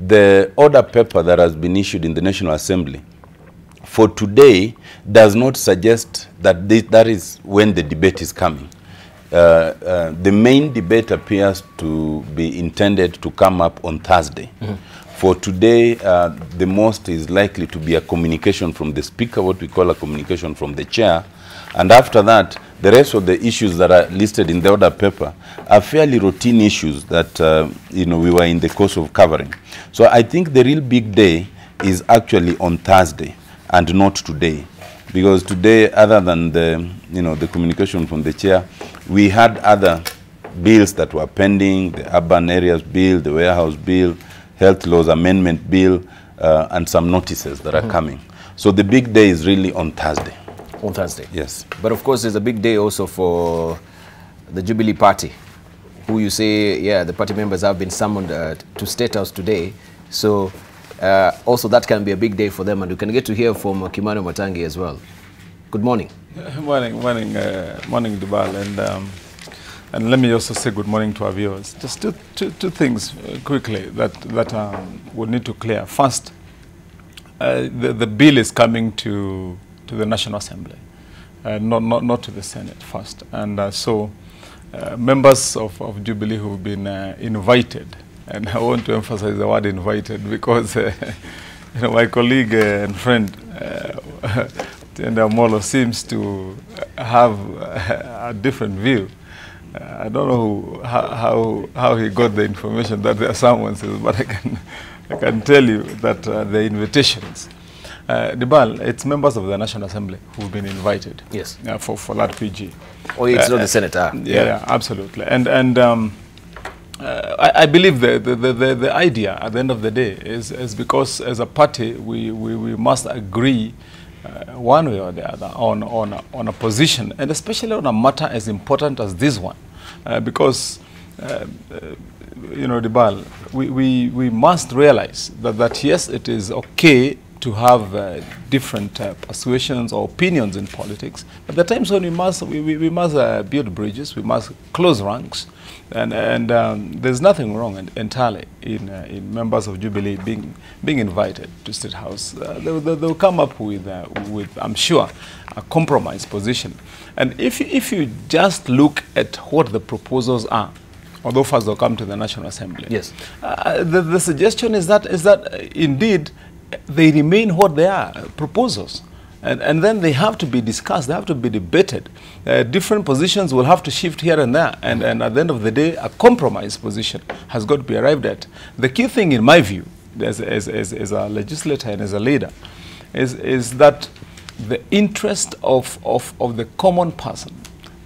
the order paper that has been issued in the National Assembly for today does not suggest that that is when the debate is coming. The main debate appears to be intended to come up on Thursday. Mm-hmm. For today, the most is likely to be a communication from the speaker, what we call a communication from the chair. And after that, the rest of the issues that are listed in the order paper are fairly routine issues that we were in the course of covering. So I think the real big day is actually on Thursday and not today. Because today, other than the communication from the chair, we had other bills that were pending, the urban areas bill, the warehouse bill, health laws amendment bill, and some notices that are coming. So the big day is really on Thursday. On Thursday? Yes. But of course, there's a big day also for the Jubilee Party, who you say, yeah, the party members have been summoned to State House today. So also that can be a big day for them, and we can get to hear from Kimani Matangi as well. Good morning. Morning, Debarl, and let me also say good morning to our viewers. Just two things quickly that we need to clear. First, the bill is coming to the National Assembly, not to the Senate first, and so members of Jubilee who've been invited, and I want to emphasize the word invited because my colleague and friend Molo seems to have a different view. I don't know how he got the information that there are summonses, but I can tell you that the invitations, Debarl, it's members of the National Assembly who've been invited. Yes. For that PG. Oh, it's not the senator. Yeah, absolutely. And I believe the idea at the end of the day is because as a party we must agree one way or the other on a position, and especially on a matter as important as this one, because Debarl, we must realize that yes, it is okay to have different persuasions or opinions in politics, but the times when we must build bridges, we must close ranks, and there's nothing wrong entirely in members of Jubilee being invited to State House. They'll come up with I'm sure a compromise position, and if you just look at what the proposals are, although first they'll come to the National Assembly. Yes. The suggestion is that indeed they remain what they are, proposals. And then they have to be discussed, they have to be debated. Different positions will have to shift here and there. And at the end of the day, a compromise position has got to be arrived at. The key thing, in my view, as a legislator and as a leader, is that the interest of the common person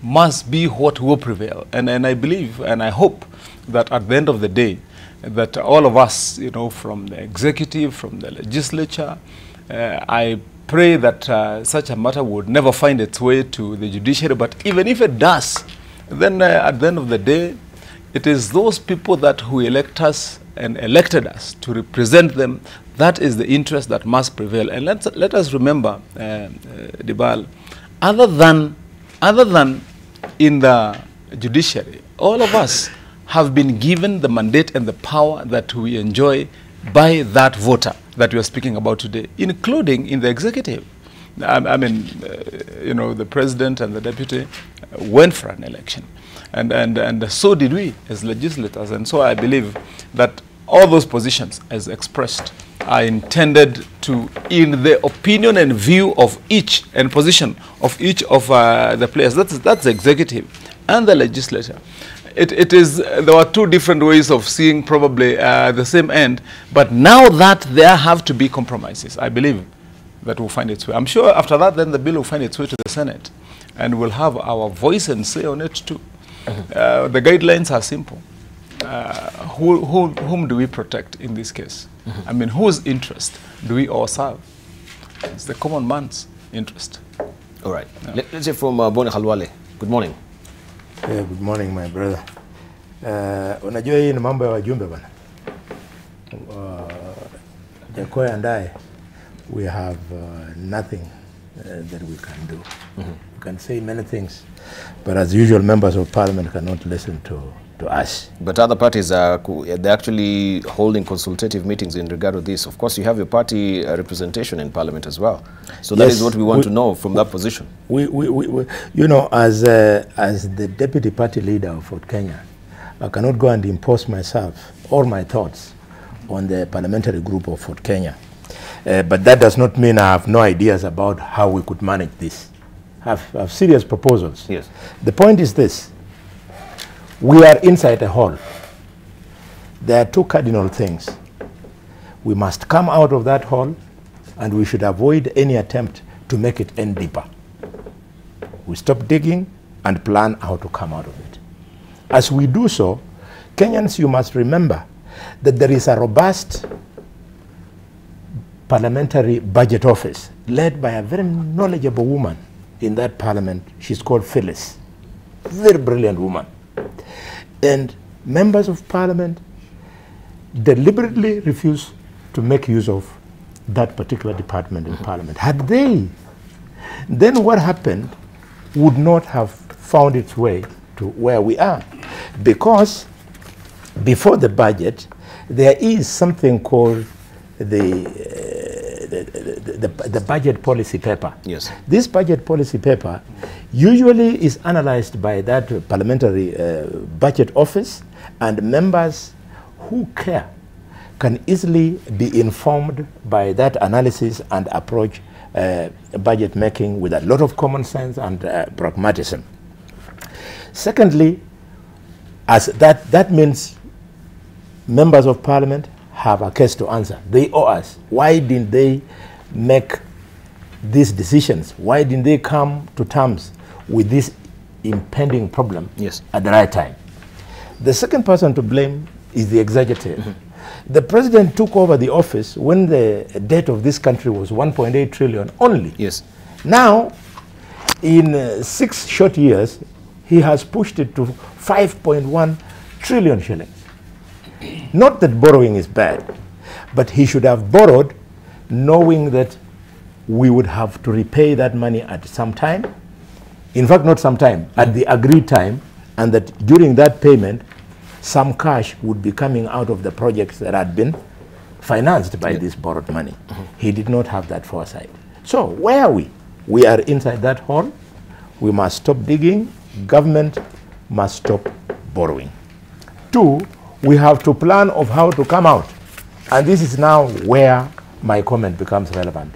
must be what will prevail. And I believe and I hope that at the end of the day, that all of us, from the executive, from the legislature, I pray that such a matter would never find its way to the judiciary, but even if it does, then at the end of the day, it is those people who elect us and elected us to represent them, that is the interest that must prevail. And let us remember, Debarl, other than in the judiciary, all of us have been given the mandate and the power that we enjoy by that voter that we are speaking about today, including in the executive. I mean, the president and the deputy went for an election, and so did we as legislators. And so I believe that all those positions, as expressed, are intended to, in the opinion and view of each and position of each of the players. That's the executive and the legislature. There were two different ways of seeing probably the same end, but now that there have to be compromises, I believe that will find its way. I'm sure after that, then the bill will find its way to the Senate, and we'll have our voice and say on it too. The guidelines are simple. Whom do we protect in this case? I mean, whose interest do we all serve? It's the common man's interest. All right. Yeah. Let's hear from Boni Khalwale. Good morning. Good morning, my brother. Unajua hii ni mambo ya wajumbe bana. Jacoy and I, we have nothing that we can do. We can say many things, but as usual, members of parliament cannot listen to us. But other parties are they're actually holding consultative meetings in regard to this. Of course, you have your party representation in parliament as well. So that is what we want to know from that position. We you know, as the deputy party leader of Fort Kenya, I cannot go and impose myself or my thoughts on the parliamentary group of Fort Kenya. But that does not mean I have no ideas about how we could manage this. I have serious proposals. Yes. The point is this. We are inside a hall. There are two cardinal things. We must come out of that hall, and we should avoid any attempt to make it end deeper. We stop digging and plan how to come out of it. As we do so, Kenyans, you must remember that there is a robust parliamentary budget office led by a very knowledgeable woman in that parliament. She's called Phyllis. Very brilliant woman. And members of parliament deliberately refuse to make use of that particular department in parliament. Had they, then what happened would not have found its way to where we are. Because before the budget, there is something called the budget policy paper. Yes. This budget policy paper usually is analyzed by that parliamentary budget office, and members who care can easily be informed by that analysis and approach budget making with a lot of common sense and pragmatism. Secondly, as that means members of parliament have a case to answer. They owe us. Why didn't they make these decisions? Why didn't they come to terms with this impending problem at the right time? The second person to blame is the executive. The president took over the office when the debt of this country was 1.8 trillion only. Yes. Now, in 6 short years, he has pushed it to 5.1 trillion shillings. Not that borrowing is bad, but he should have borrowed knowing that we would have to repay that money at some time. In fact, not some time, at the agreed time, and that during that payment, some cash would be coming out of the projects that had been financed by this borrowed money. He did not have that foresight. So where are we? We are inside that hole. We must stop digging. Government must stop borrowing. 2, we have to plan of how to come out. And this is now where my comment becomes relevant.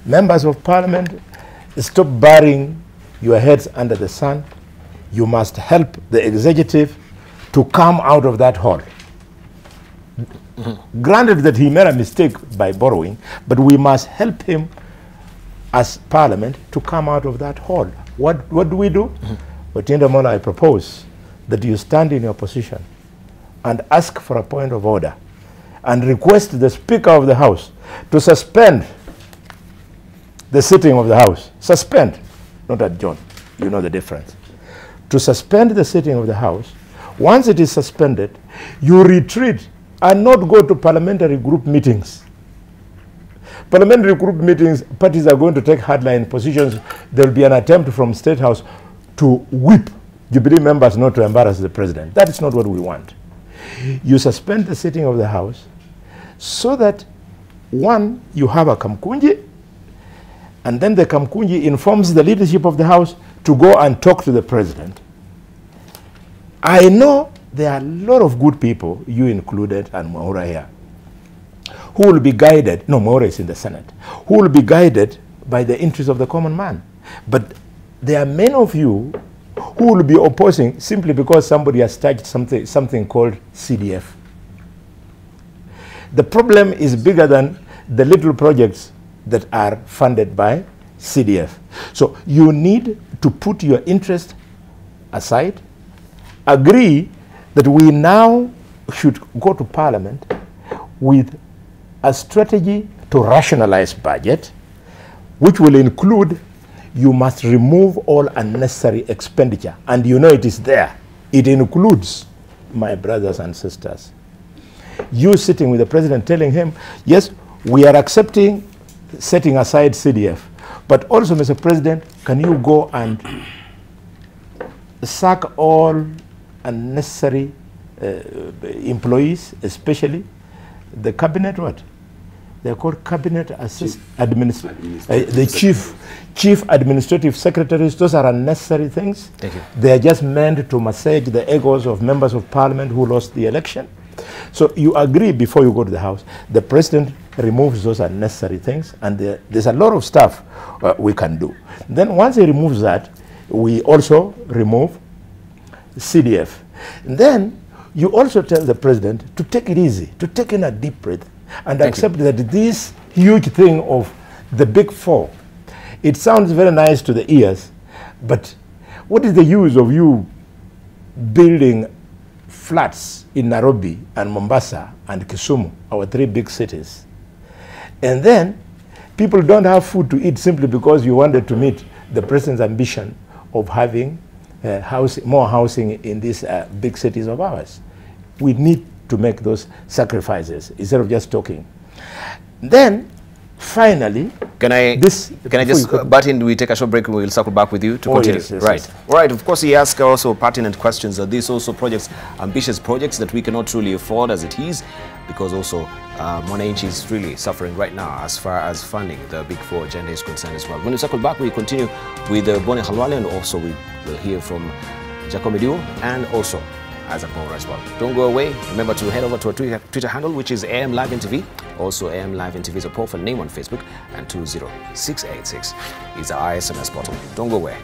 Members of parliament, stop burying your heads under the sun. You must help the executive to come out of that hole. Granted that he made a mistake by borrowing, but we must help him as parliament to come out of that hole. What do we do? But in the moment, I propose that you stand in your position and ask for a point of order and request the Speaker of the House to suspend the sitting of the House. Suspend, not adjourn. You know the difference. To suspend the sitting of the House. Once it is suspended, you retreat and not go to parliamentary group meetings. Parliamentary group meetings, parties are going to take hardline positions. There will be an attempt from State House to whip Jubilee members not to embarrass the president. That is not what we want. You suspend the sitting of the House so that, one, you have a Kamkunji, and then the Kamkunji informs the leadership of the House to go and talk to the president. I know there are a lot of good people, you included and Mwaura here. who will be guided, no, Maura is in the Senate, who will be guided by the interests of the common man. But there are many of you who will be opposing simply because somebody has started something called CDF. The problem is bigger than the little projects that are funded by CDF. So you need to put your interest aside, agree that we now should go to Parliament with a strategy to rationalize budget, which will include you must remove all unnecessary expenditure. And you know it is there. It includes, my brothers and sisters, you sitting with the president telling him, yes, we are accepting setting aside CDF, but also, Mr. President, can you go and sack all unnecessary employees, especially the cabinet, what? They're called cabinet the chief administrative secretaries. Those are unnecessary things. Thank you. They are just meant to massage the egos of members of parliament who lost the election. So you agree before you go to the House. The president removes those unnecessary things, and there's a lot of stuff we can do. Then once he removes that, we also remove CDF. And then you also tell the president to take it easy, to take in a deep breath, and accept that this huge thing of the big four, it sounds very nice to the ears, but what is the use of you building flats in Nairobi and Mombasa and Kisumu, our 3 big cities, and then people don't have food to eat simply because you wanted to meet the president's ambition of having more housing in these big cities of ours? We need to make those sacrifices instead of just talking. Then, finally, can I just butt in? We take a short break and we'll circle back with you to continue. Yes, yes, right. yes. Right. Of course, he asked also pertinent questions. Are these also projects, ambitious projects that we cannot truly afford as it is? Because also, Mwananchi is really suffering right now as far as funding the Big Four agenda is concerned as well. When we circle back, we continue with Bone Halwale, and also we will hear from Jacob Duo and also Isaac Maura as well. Don't go away. Remember to head over to our Twitter handle, which is AM Live NTV. Also, AM Live NTV is a profile name on Facebook, and 20686 is our ISMS portal. Don't go away.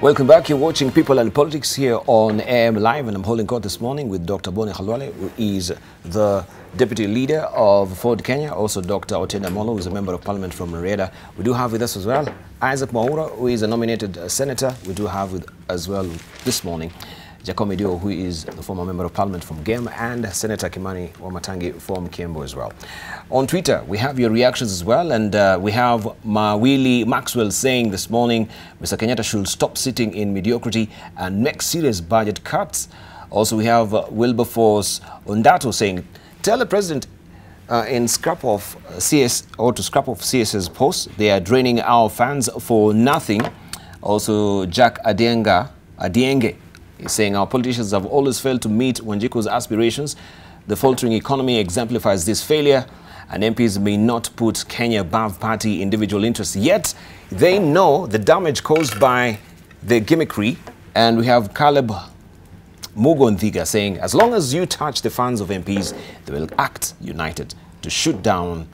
Welcome back. You're watching People and Politics here on AM Live, and I'm holding court this morning with Dr. Boni Khalwale, who is the Deputy Leader of Ford Kenya, also Dr. Otenda Molo, who is a Member of Parliament from Marieda. We do have with us as well Isaac Mwaura, who is a nominated Senator. We do have with as well this morning Jacob Dio, who is the former Member of Parliament from Gem, and Senator Kimani Wamatangi from Kiembo as well. On Twitter, we have your reactions as well, and we have Mawili Maxwell saying this morning, Mr. Kenyatta should stop sitting in mediocrity and make serious budget cuts. Also, we have Wilberforce Ondato saying, tell the President in scrap of CS or to scrap of CS's posts, they are draining our funds for nothing. Also, Jack Adienge is saying our politicians have always failed to meet Wanjiku's aspirations. The faltering economy exemplifies this failure, and MPs may not put Kenya above party individual interests, yet they know the damage caused by the gimmickry. And we have Caleb Mugondhiga saying, as long as you touch the funds of MPs, they will act united to shoot down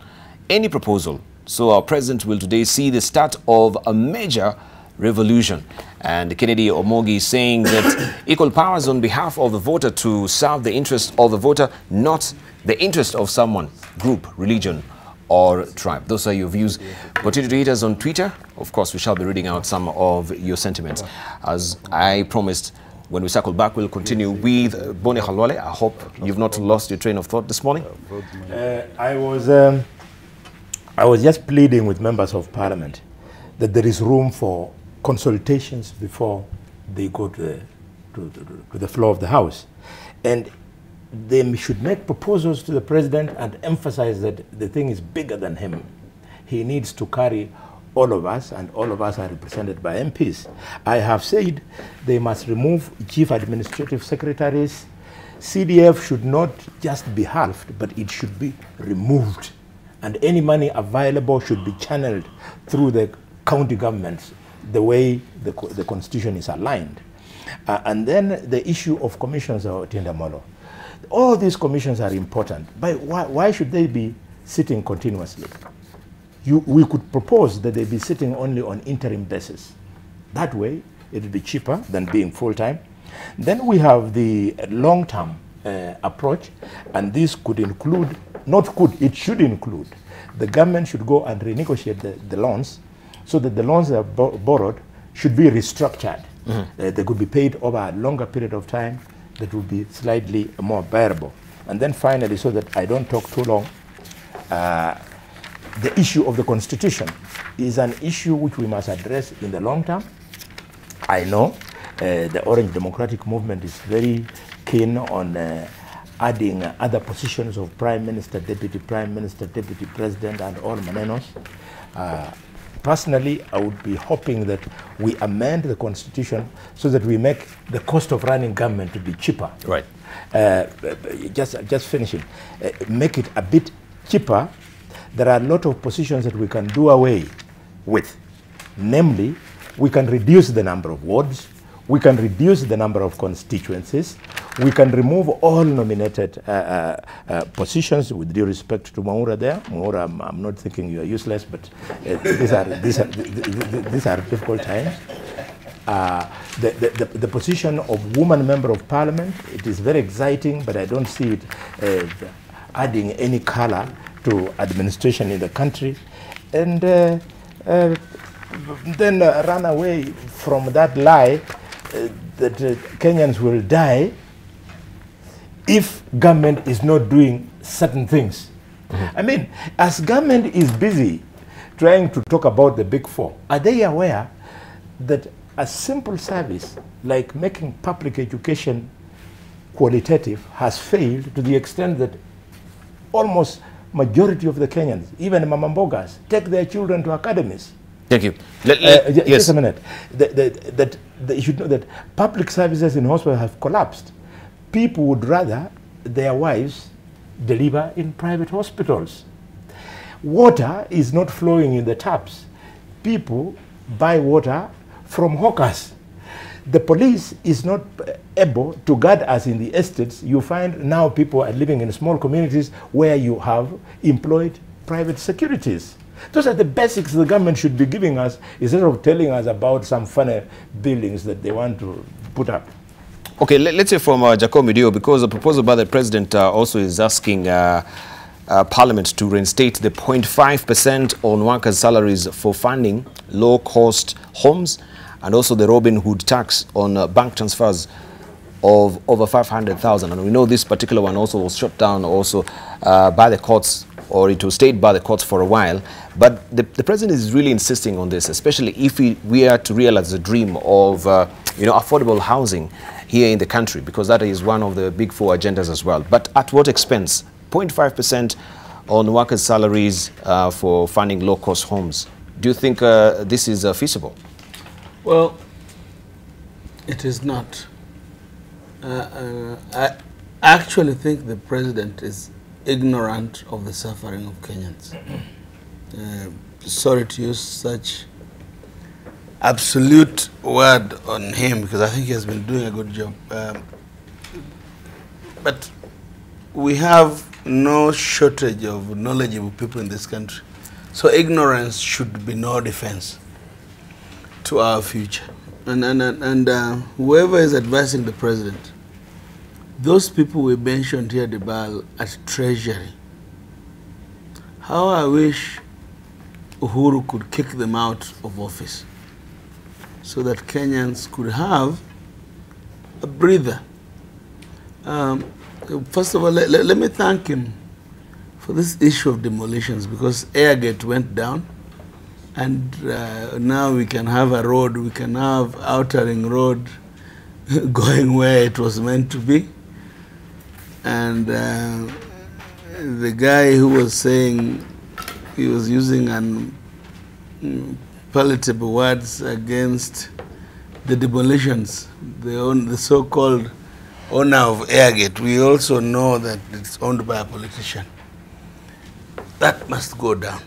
any proposal. So our president will today see the start of a major revolution. And Kennedy Omogi saying that equal powers on behalf of the voter to serve the interest of the voter, not the interest of someone, group, religion, or tribe. Those are your views. Continue to hit us on Twitter. Of course, we shall be reading out some of your sentiments. As I promised, when we circle back, we'll continue with Boni Khalwale. I hope you've not lost your train of thought this morning. I was just pleading with members of parliament that there is room for consultations before they go to the floor of the House. And they should make proposals to the president and emphasize that the thing is bigger than him. He needs to carry all of us, and all of us are represented by MPs. I have said they must remove chief administrative secretaries. CDF should not just be halved, but it should be removed. And any money available should be channeled through the county governments, the way the constitution is aligned. And then the issue of commissions or Tindamolo. All these commissions are important, but why should they be sitting continuously? We could propose that they be sitting only on interim basis. That way, it would be cheaper than being full-time. Then we have the long-term approach, and this could include, it should include, the government should go and renegotiate the loans, so that the loans that are borrowed should be restructured. They could be paid over a longer period of time that would be slightly more bearable. And then finally, so that I don't talk too long, the issue of the constitution is an issue which we must address in the long term. I know the Orange Democratic Movement is very keen on adding other positions of Prime Minister, Deputy Prime Minister, Deputy President, and all manenos. Personally, I would be hoping that we amend the constitution so that we make the cost of running government to be cheaper. Right. Just finishing. Make it a bit cheaper. There are a lot of positions that we can do away with. Namely, we can reduce the number of wards, we can reduce the number of constituencies, we can remove all nominated positions, with due respect to Mwaura there. Mwaura, I'm not thinking you are useless, but these are difficult times. The position of woman member of parliament, it is very exciting, but I don't see it adding any color to administration in the country. And then run away from that lie that Kenyans will die if government is not doing certain things. I mean, as government is busy trying to talk about the big four, are they aware that a simple service like making public education qualitative has failed to the extent that almost majority of the Kenyans, even Mamambogas, take their children to academies? Thank you. Yes. Just a minute. You should know that public services in hospitals have collapsed. People would rather their wives deliver in private hospitals. Water is not flowing in the taps. People buy water from hawkers. The police is not able to guard us in the estates. You find now people are living in small communities where you have employed private securities. Those are the basics the government should be giving us instead of telling us about some funny buildings that they want to put up. Okay, let's say from Jacob Midio, because the proposal by the president also is asking Parliament to reinstate the 0.5% on workers' salaries for funding low-cost homes, and also the Robin Hood tax on bank transfers of over 500,000. And we know this particular one also was shut down also by the courts, or it was stayed by the courts for a while. But the president is really insisting on this, especially if we are to realize the dream of affordable housing here in the country, because that is one of the big four agendas as well. But at what expense? 0.5% on workers' salaries for funding low-cost homes. Do you think this is feasible? Well, it is not. I actually think the president is ignorant of the suffering of Kenyans. Sorry to use such absolute word on him, because I think he has been doing a good job. But we have no shortage of knowledgeable people in this country. So ignorance should be no defense to our future. And whoever is advising the president, those people we mentioned here, Debarl, at Treasury, how I wish Uhuru could kick them out of office so that Kenyans could have a breather. First of all, let me thank him for this issue of demolitions, because Airgate went down, and now we can have a road, we can have Outer Ring Road going where it was meant to be. And the guy who was saying, he was using palatable words against the demolitions, the so-called owner of Airgate. We also know that it's owned by a politician. That must go down.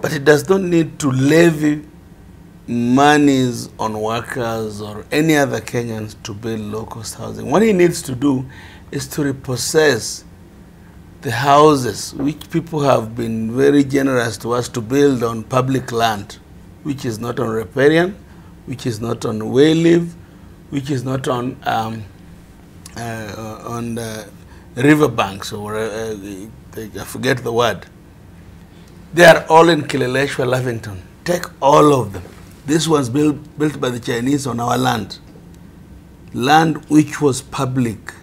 But it does not need to levy monies on workers or any other Kenyans to build low-cost housing. What he needs to do is to repossess the houses which people have been very generous to us to build on public land, which is not on riparian, which is not on wayleave, which is not on riverbanks, or I forget the word. They are all in Kileleshwa, Lavington. Take all of them. This was built by the Chinese on our land. Land which was public.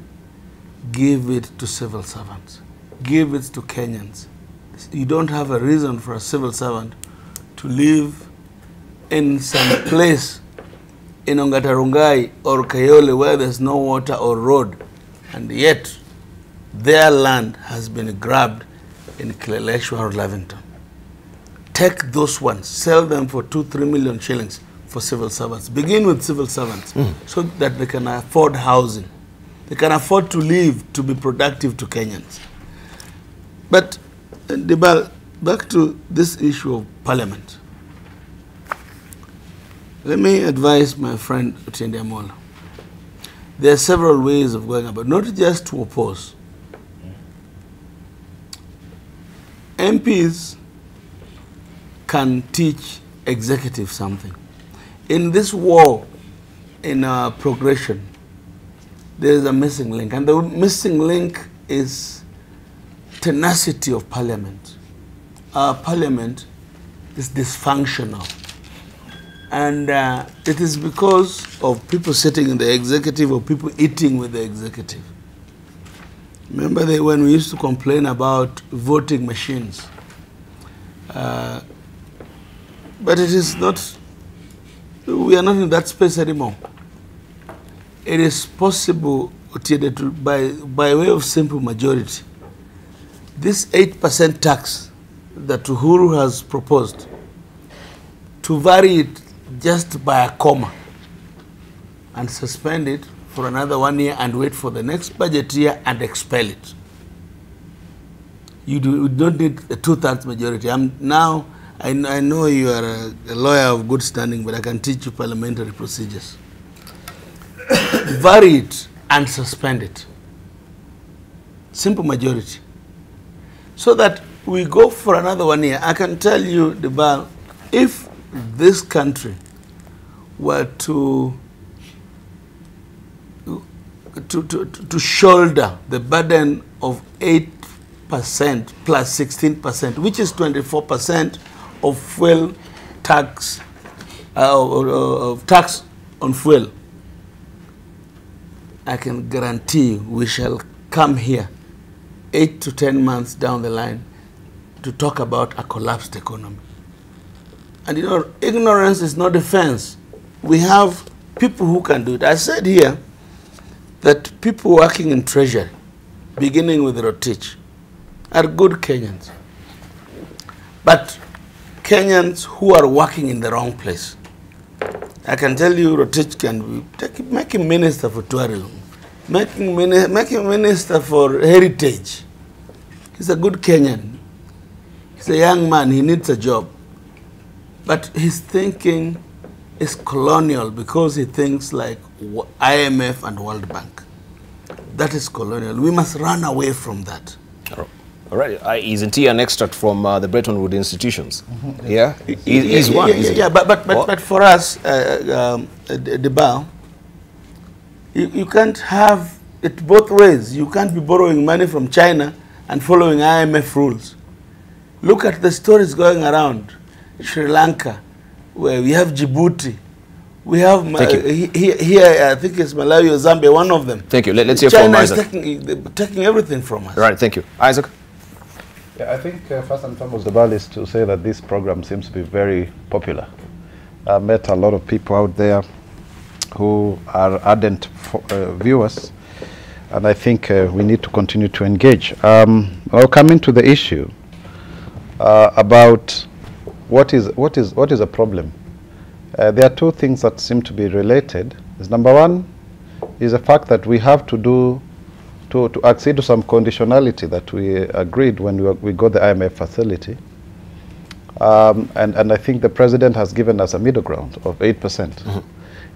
Give it to civil servants. Give it to Kenyans. You don't have a reason for a civil servant to live in some place in Ongatarungai or Kayole where there's no water or road, and yet their land has been grabbed in Kileleshwa or Lavington. Take those ones, sell them for 2-3 million shillings for civil servants. Begin with civil servants so that they can afford housing. They can afford to live, to be productive to Kenyans. But, Debarl, back to this issue of parliament. Let me advise my friend Otiende Amola. There are several ways of going about it, not just to oppose. MPs can teach executive something. In this war, in our progression, there is a missing link, and the missing link is tenacity of parliament. Our parliament is dysfunctional, and it is because of people sitting in the executive or people eating with the executive. Remember when we used to complain about voting machines? But it is not, we are not in that space anymore. It is possible, by way of simple majority, this 8% tax that Uhuru has proposed, to vary it just by a comma and suspend it for another 1 year and wait for the next budget year and expel it. You don't need a 2/3 majority. I know you are a lawyer of good standing, but I can teach you parliamentary procedures. Vary it and suspend it. Simple majority. So that we go for another 1 year, I can tell you, Debarl, if this country were to shoulder the burden of 8% plus 16%, which is 24% of fuel tax, of tax on fuel, I can guarantee you we shall come here 8 to 10 months down the line to talk about a collapsed economy. And you know, ignorance is not defense. We have people who can do it. I said here that people working in Treasury, beginning with Rotich, are good Kenyans. But Kenyans who are working in the wrong place. I can tell you Rotich can make him minister for tourism, make him minister for heritage. He's a good Kenyan. He's a young man, he needs a job. But his thinking is colonial because he thinks like IMF and World Bank. That is colonial. We must run away from that. All right. Isn't he an extract from the Bretton Woods institutions? Mm-hmm. Yeah? He's one. Yeah, but for us, Debarl, you can't have it both ways. You can't be borrowing money from China and following IMF rules. Look at the stories going around. Sri Lanka, where we have Djibouti. We have here, I think it's Malawi or Zambia, one of them. Thank you. Let's hear from Isaac. China is taking everything from us. Right, thank you. Isaac? Yeah, I think first and foremost, Debarl, is to say that this program seems to be very popular. I met a lot of people out there who are ardent viewers, and I think we need to continue to engage. I'll come into the issue about what is a problem. There are two things that seem to be related. Number one is the fact that we have to accede to some conditionality that we agreed when we got the IMF facility. And I think the president has given us a middle ground of 8%. Mm-hmm.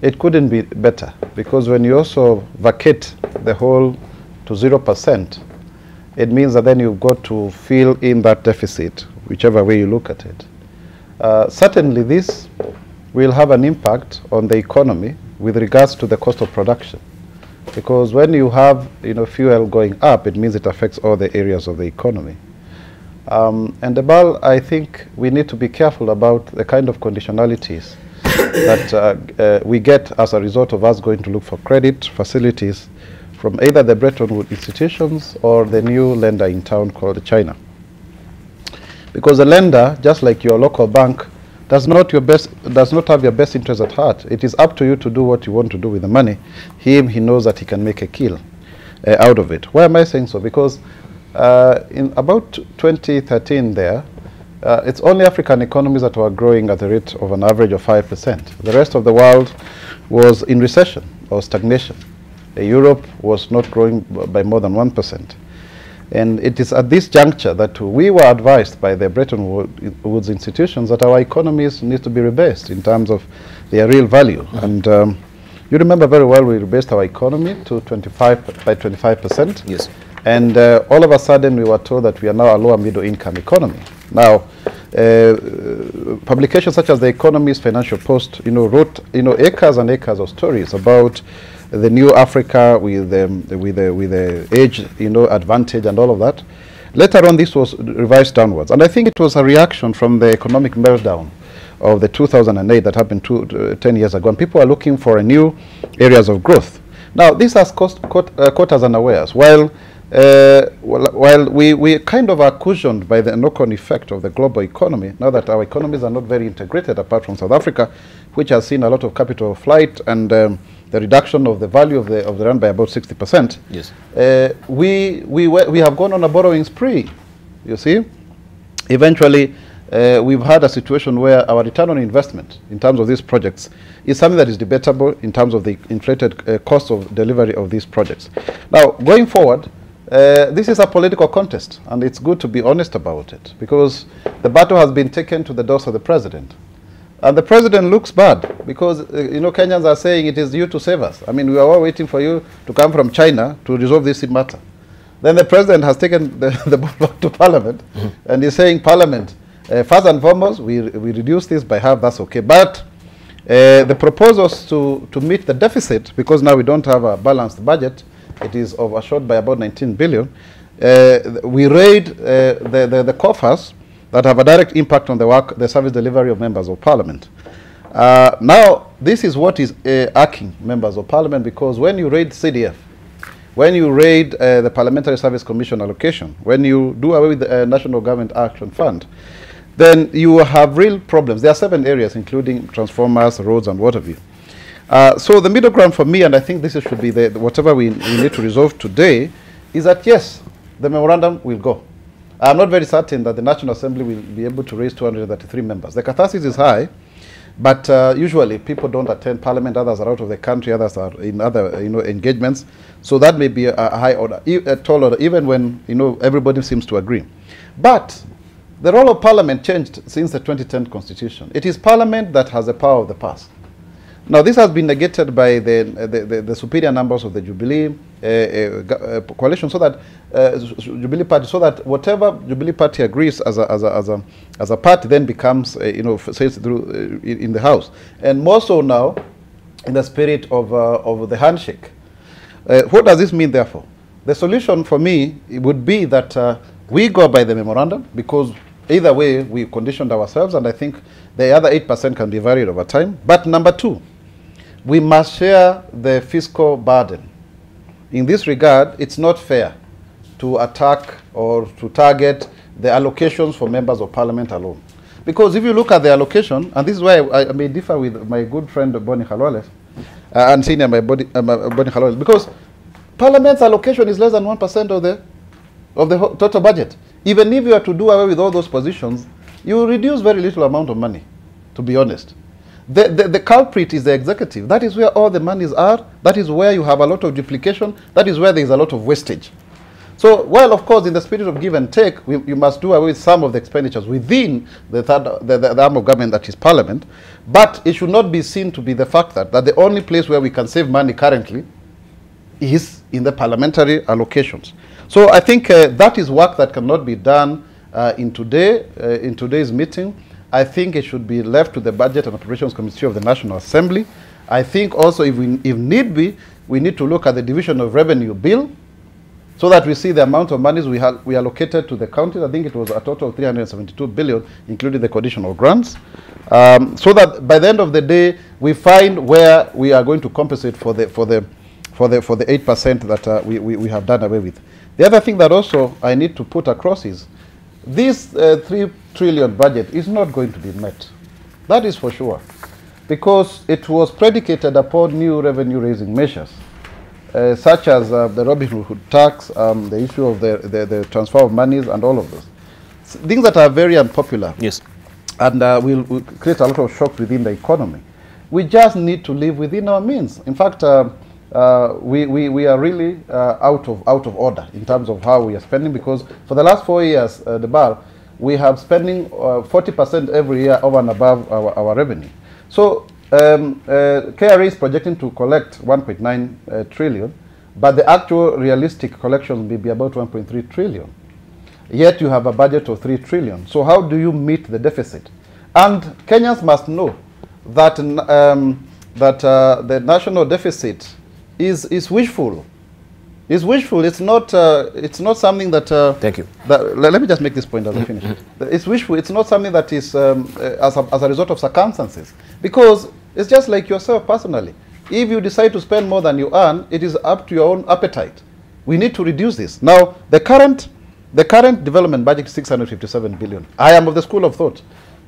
It couldn't be better, because when you also vacate the whole to 0%, it means that then you've got to fill in that deficit, whichever way you look at it. Certainly this will have an impact on the economy with regards to the cost of production. Because when you have fuel going up, it means it affects all the areas of the economy. And Debarl, I think we need to be careful about the kind of conditionalities that we get as a result of us going to look for credit facilities from either the Bretton Woods institutions or the new lender in town called China. Because the lender, just like your local bank, does not have your best interest at heart. It is up to you to do what you want to do with the money. He knows that he can make a kill out of it. Why am I saying so? Because in about 2013 there, it's only African economies that were growing at the rate of an average of 5%. The rest of the world was in recession or stagnation. Europe was not growing by more than 1%. And it is at this juncture that we were advised by the Bretton Woods institutions that our economies need to be rebased in terms of their real value. Mm-hmm. And you remember very well we rebased our economy to 25%. Yes. And all of a sudden we were told that we are now a lower middle income economy. Now, publications such as The Economist, Financial Post, wrote acres and acres of stories about the new Africa with the age advantage and all of that. Later on, this was revised downwards, and I think it was a reaction from the economic meltdown of the 2008 that happened 10 years ago, and people are looking for new areas of growth. Now, this has caught us unawares. While we kind of are cushioned by the knock-on effect of the global economy, now that our economies are not very integrated, apart from South Africa, which has seen a lot of capital flight and the reduction of the value of the rand by about 60%. Yes. We have gone on a borrowing spree. You see, eventually we've had a situation where our return on investment in terms of these projects is something that is debatable in terms of the inflated cost of delivery of these projects. Now, going forward, this is a political contest, and it's good to be honest about it, because the battle has been taken to the doors of the president. And the president looks bad because, Kenyans are saying it is you to save us. I mean, we are all waiting for you to come from China to resolve this matter. Then the president has taken the ball back to Parliament, and he's saying, Parliament, first and foremost, we reduce this by half, that's okay. But the proposals to meet the deficit, because now we don't have a balanced budget, it is overshot by about 19 billion. We raid the coffers that have a direct impact on the service delivery of members of Parliament. Now, this is what is irking members of Parliament, because when you raid CDF, when you raid the Parliamentary Service Commission allocation, when you do away with the National Government Action Fund, then you have real problems. There are 7 areas, including transformers, roads, and what have you. So the middle ground for me, and I think this should be whatever we need to resolve today, is that yes, the memorandum will go. I'm not very certain that the National Assembly will be able to raise 233 members. The catharsis is high, but usually people don't attend Parliament. Others are out of the country. Others are in other engagements. So that may be a high order, a tall order, even when everybody seems to agree. But the role of Parliament changed since the 2010 Constitution. It is Parliament that has the power of the past. Now, this has been negated by the superior numbers of the Jubilee coalition, so that Jubilee Party, so that whatever Jubilee Party agrees as a party then becomes, says through in the House, and more so now in the spirit of the handshake. What does this mean, therefore? The solution for me would be that we go by the memorandum, because either way we conditioned ourselves, and I think the other 8% can be varied over time. But number 2, we must share the fiscal burden. In this regard, it's not fair to attack or to target the allocations for members of Parliament alone. Because if you look at the allocation, and this is why I may differ with my good friend Boni Khalwale, and senior Boni Khalwale, because Parliament's allocation is less than 1% of the total budget. Even if you are to do away with all those positions, you will reduce very little amount of money, to be honest. The culprit is the executive. That is where all the monies are. That is where you have a lot of duplication. That is where there is a lot of wastage. So, while of course in the spirit of give and take, you must do away with some of the expenditures within the arm of government that is Parliament, but it should not be seen to be the fact that the only place where we can save money currently is in the parliamentary allocations. So I think that is work that cannot be done in today's meeting. I think it should be left to the Budget and Appropriations Committee of the National Assembly. I think also if need be, we need to look at the division of revenue bill, so that we see the amount of monies we allocated to the counties. I think it was a total of 372 billion, including the conditional grants, so that by the end of the day, we find where we are going to compensate for the 8% that we have done away with. The other thing that also I need to put across is this 3 trillion budget is not going to be met. That is for sure, because it was predicated upon new revenue-raising measures, such as the Robin Hood tax, the issue of the transfer of monies, and all of those things that are very unpopular. Yes, and will create a lot of shock within the economy. We just need to live within our means. In fact, we are really out of order in terms of how we are spending, because for the last 4 years, Debarl, we have spending 40% every year over and above our revenue. So KRA is projecting to collect 1.9 trillion, but the actual realistic collections may be about 1.3 trillion. Yet you have a budget of 3 trillion. So how do you meet the deficit? And Kenyans must know that the national deficit is wishful. It's wishful. It's not something that. Thank you. Let me just make this point as I finish. It's wishful. It's not something that is as a result of circumstances, because it's just like yourself personally. If you decide to spend more than you earn, it is up to your own appetite. We need to reduce this. Now, the current development budget is 657 billion. I am of the school of thought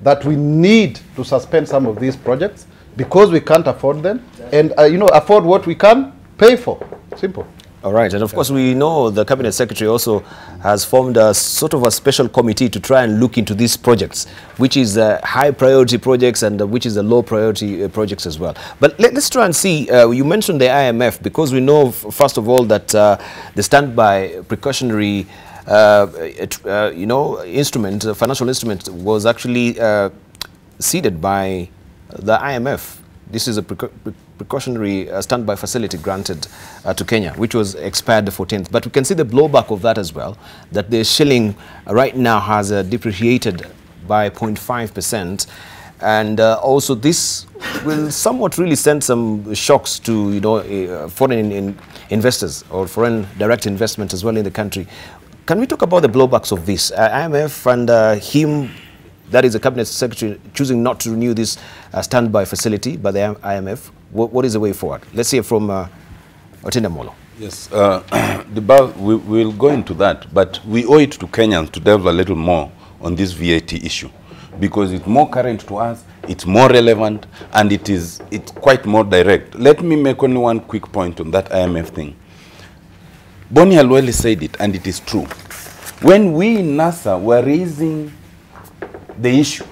that we need to suspend some of these projects because we can't afford them, and afford what we can pay for. Simple. All right, and of course we know the Cabinet Secretary also has formed a sort of a special committee to try and look into these projects, which is high priority projects and which is the low priority projects as well. But let's try and see, you mentioned the IMF, because we know first of all that the standby precautionary instrument, financial instrument, was actually seeded by the IMF. This is a precautionary standby facility granted to Kenya, which was expired the 14th. But we can see the blowback of that as well, that the shilling right now has depreciated by 0.5%. And also this will somewhat really send some shocks to, you know, foreign investors or foreign direct investment as well in the country. Can we talk about the blowbacks of this? IMF and him, that is the cabinet secretary, choosing not to renew this standby facility by the IMF. What is the way forward? Let's hear from Otinda Molo. Yes, Debarl, we will go into that, but we owe it to Kenyans to delve a little more on this VAT issue, because it's more current to us, it's more relevant, and it's quite more direct. Let me make only one quick point on that IMF thing. Boni Halweli said it, and it is true. When we in NASA were raising the issue,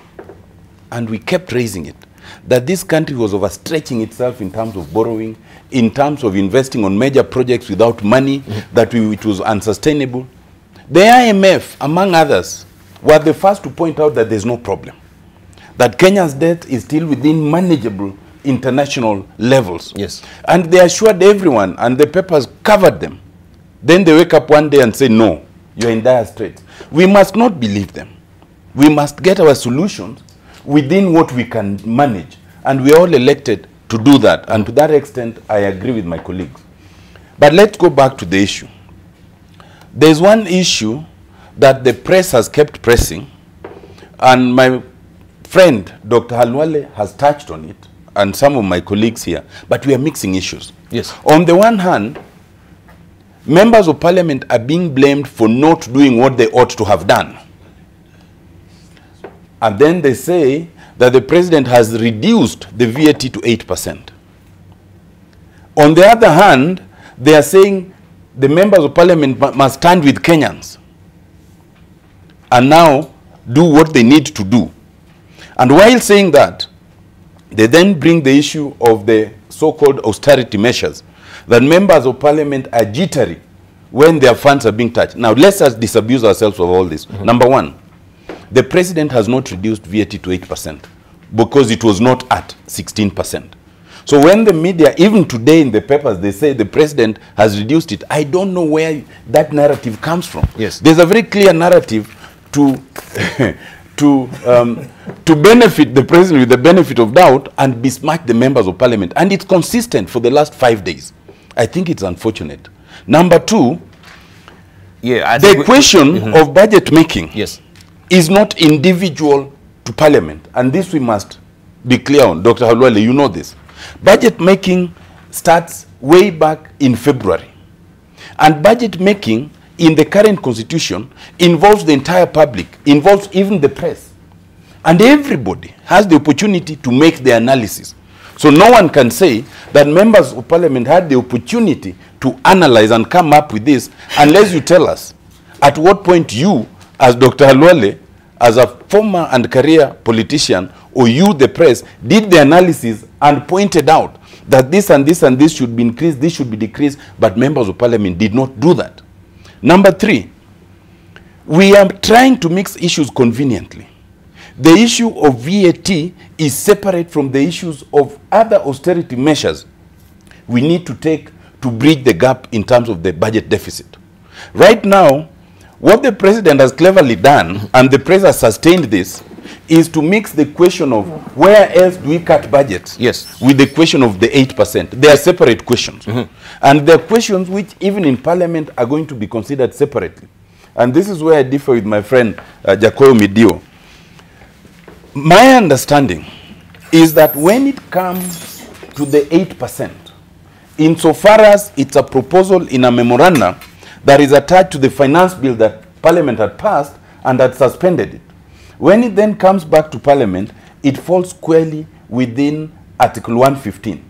and we kept raising it, that this country was overstretching itself in terms of borrowing, in terms of investing on major projects without money, that it was unsustainable. The IMF, among others, were the first to point out that there's no problem, that Kenya's debt is still within manageable international levels. Yes. And they assured everyone, and the papers covered them. Then they wake up one day and say, no, you're in dire straits. We must not believe them. We must get our solutions within what we can manage. And we are all elected to do that. And to that extent, I agree with my colleagues. But let's go back to the issue. There's one issue that the press has kept pressing, and my friend, Dr. Halwale, has touched on it, and some of my colleagues here, but we are mixing issues. Yes. On the one hand, members of parliament are being blamed for not doing what they ought to have done. And then they say that the president has reduced the VAT to 8%. On the other hand, they are saying the members of parliament must stand with Kenyans and now do what they need to do. And while saying that, they then bring the issue of the so-called austerity measures, that members of parliament are jittery when their funds are being touched. Now, let's just disabuse ourselves of all this. Number one, the president has not reduced VAT to 8% because it was not at 16%. So when the media, even today in the papers, they say the president has reduced it, I don't know where that narrative comes from. Yes. There's a very clear narrative to to benefit the president with the benefit of doubt and besmirch the members of parliament. And it's consistent for the last 5 days. I think it's unfortunate. Number two, the question of budget making is not individual to parliament. And this we must be clear on. Dr. Halwale, you know this. Budget making starts way back in February. And budget making in the current constitution involves the entire public, involves even the press. And everybody has the opportunity to make the analysis. So no one can say that members of parliament had the opportunity to analyze and come up with this unless you tell us at what point you, as Dr. Halwale, as a former and career politician, or you, the press, did the analysis and pointed out that this and this and this should be increased, this should be decreased, but members of parliament did not do that. Number three, we are trying to mix issues conveniently. The issue of VAT is separate from the issues of other austerity measures we need to take to bridge the gap in terms of the budget deficit. Right now, what the president has cleverly done, and the press has sustained this, is to mix the question of where else do we cut budgets with the question of the 8%. They are separate questions. And they are questions which even in parliament are going to be considered separately. And this is where I differ with my friend Jacoyo Midio. My understanding is that when it comes to the 8%, insofar as it's a proposal in a memorandum that is attached to the finance bill that parliament had passed and had suspended it, when it then comes back to parliament, it falls squarely within Article 115.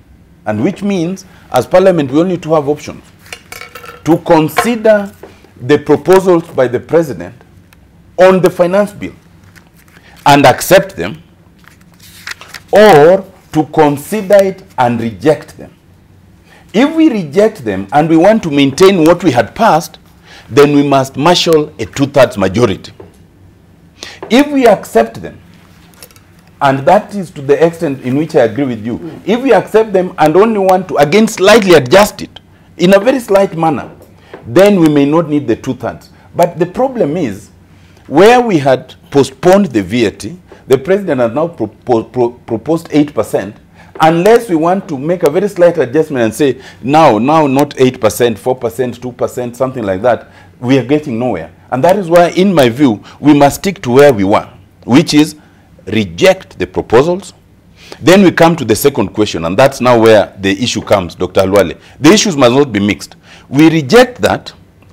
And which means, as parliament, we only need to have options. To consider the proposals by the president on the finance bill and accept them, or to consider it and reject them. If we reject them and we want to maintain what we had passed, then we must marshal a 2/3 majority. If we accept them And that is to the extent in which I agree with you. If we accept them and only want to, again, slightly adjust it in a very slight manner, then we may not need the 2/3. But the problem is, where we had postponed the VAT, the president has now proposed 8%. Unless we want to make a very slight adjustment and say, now not 8%, 4%, 2%, something like that, we are getting nowhere. And that is why, in my view, we must stick to where we were, which is reject the proposals. Then we come to the second question, and that's now where the issue comes, Dr. Alwale. The issues must not be mixed. We reject that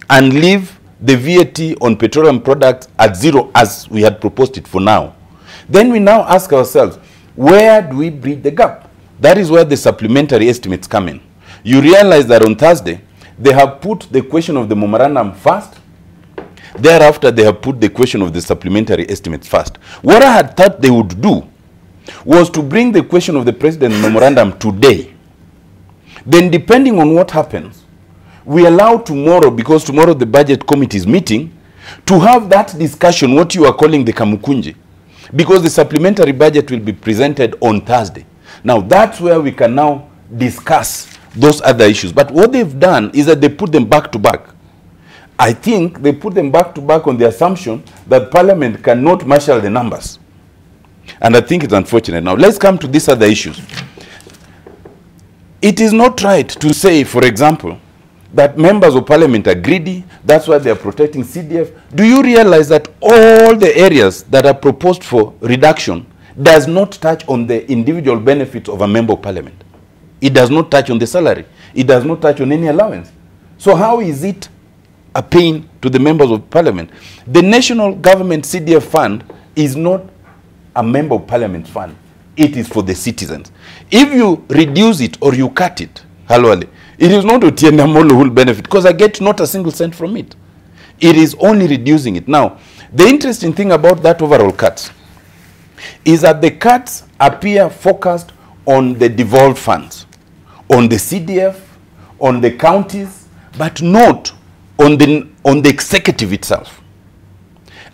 and leave the VAT on petroleum products at 0 as we had proposed it for now. Then we now ask ourselves, where do we bridge the gap? That is where the supplementary estimates come in. You realize that on Thursday, they have put the question of the memorandum first. Thereafter, they have put the question of the supplementary estimates first. What I had thought they would do was to bring the question of the president's memorandum today. Then, depending on what happens, we allow tomorrow, because tomorrow the budget committee is meeting, to have that discussion, what you are calling the Kamukunji, because the supplementary budget will be presented on Thursday. Now, that's where we can now discuss those other issues. But what they've done is that they put them back to back. I think they put them back to back on the assumption that Parliament cannot marshal the numbers. And I think it's unfortunate. Now, let's come to these other issues. It is not right to say, for example, that members of Parliament are greedy, that's why they are protecting CDF. Do you realize that all the areas that are proposed for reduction does not touch on the individual benefits of a member of Parliament? It does not touch on the salary. It does not touch on any allowance. So how is it a pain to the members of Parliament? The National Government CDF fund is not a member of Parliament fund. It is for the citizens. If you reduce it or you cut it, Halwale, it is not Otienda Molo who will benefit, because I get not a single cent from it. It is only reducing it. Now, the interesting thing about that overall cut is that the cuts appear focused on the devolved funds, on the CDF, on the counties, but not on the executive itself.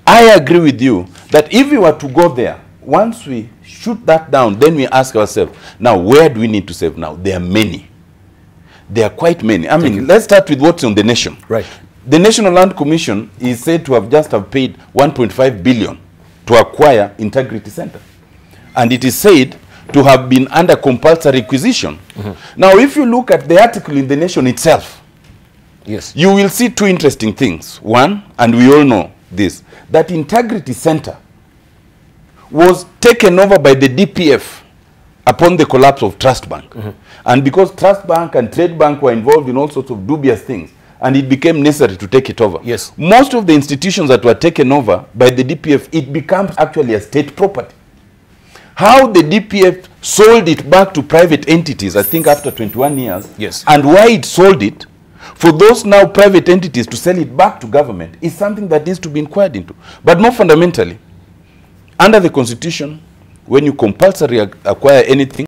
I agree with you that if we were to go there, once we shoot that down, then we ask ourselves, now where do we need to save now? There are many. There are quite many. I mean, let's start with what's on the nation. Right. The National Land Commission is said to have just paid 1.5 billion to acquire Integrity Center. And it is said to have been under compulsory acquisition. Now, if you look at the article in the Nation itself, yes, you will see two interesting things. One, and we all know this, that Integrity Center was taken over by the DPF upon the collapse of Trust Bank. And because Trust Bank and Trade Bank were involved in all sorts of dubious things, and it became necessary to take it over. Yes. Most of the institutions that were taken over by the DPF, it becomes actually a state property. How the DPF sold it back to private entities, I think after 21 years, yes, and why it sold it, for those now private entities to sell it back to government, is something that needs to be inquired into. But more fundamentally, under the Constitution, when you compulsorily acquire anything,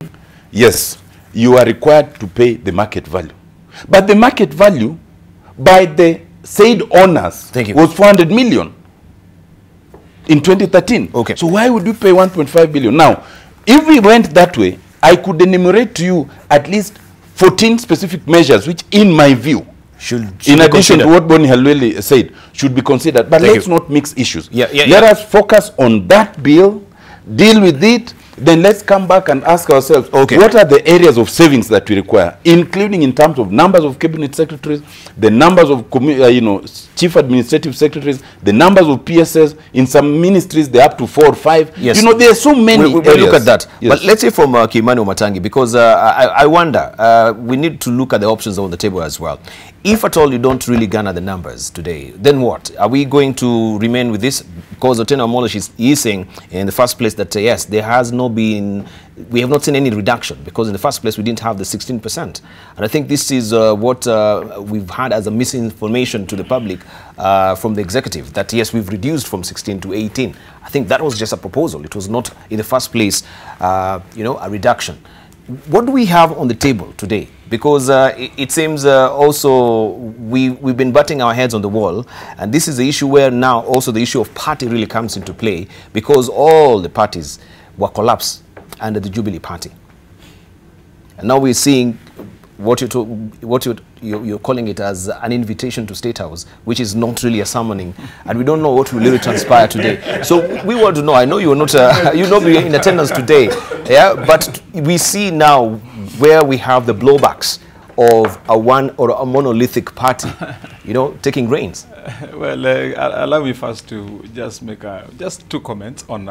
yes, you are required to pay the market value. But the market value by the said owners was 400 million in 2013. Okay. So why would you pay 1.5 billion? Now, if we went that way, I could enumerate to you at least 14 specific measures which, in my view, should in addition to what Boni Halwele said, should be considered. But let's not mix issues. Let us focus on that bill, deal with it, then let's come back and ask ourselves, what are the areas of savings that we require, including in terms of numbers of cabinet secretaries, the numbers of chief administrative secretaries, the numbers of PSS. In some ministries, they're up to 4 or 5. Yes. You know, there are so many we'll areas. look at that. Yes. But let's say from Kimani Omatangi, because I wonder, we need to look at the options on the table as well. If at all you don't really garner the numbers today, then what? Are we going to remain with this? Because Otieno Amolo is saying in the first place that yes, there has not been, we have not seen any reduction, because in the first place we didn't have the 16%. And I think this is what we've had as a misinformation to the public from the executive, that yes, we've reduced from 16 to 18. I think that was just a proposal. It was not in the first place, a reduction. What do we have on the table today? Because it seems also we've been batting our heads on the wall, and this is the issue where now also the issue of party really comes into play, because all the parties, were collapsed under the Jubilee Party. And now we're seeing what you're calling it as an invitation to State House, which is not really a summoning, and we don't know what will really transpire today. So we want to know. I know you're not, you know, we're in attendance today, yeah. But we see now where we have the blowbacks of a monolithic party, you know, taking reins. Well, allow me first to just make just 2 comments on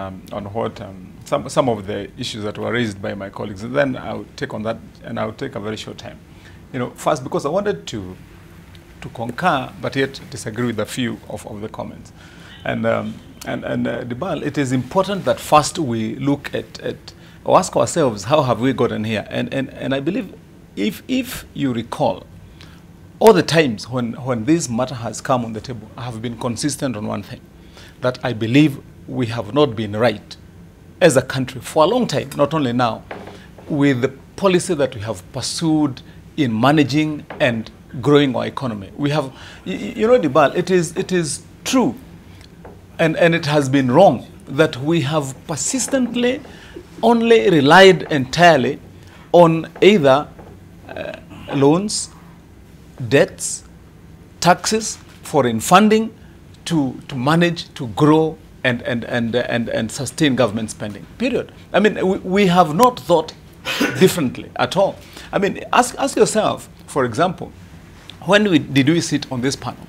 what some of the issues that were raised by my colleagues, and then I'll take on that, and I'll take a very short time. You know, first, because I wanted to concur, but yet disagree with a few of the comments. And Debarl, it is important that first we look at or ask ourselves, how have we gotten here? And I believe, if you recall, all the times when this matter has come on the table, I have been consistent on one thing, that I believe we have not been right as a country for a long time, not only now, with the policy that we have pursued in managing and growing our economy. We have, you know, Debarl, it is true, and it has been wrong that we have persistently only relied entirely on either loans, debts, taxes, foreign funding to manage to grow and sustain government spending, period. I mean, we have not thought differently at all. I mean, ask yourself, for example, when did we sit on this panel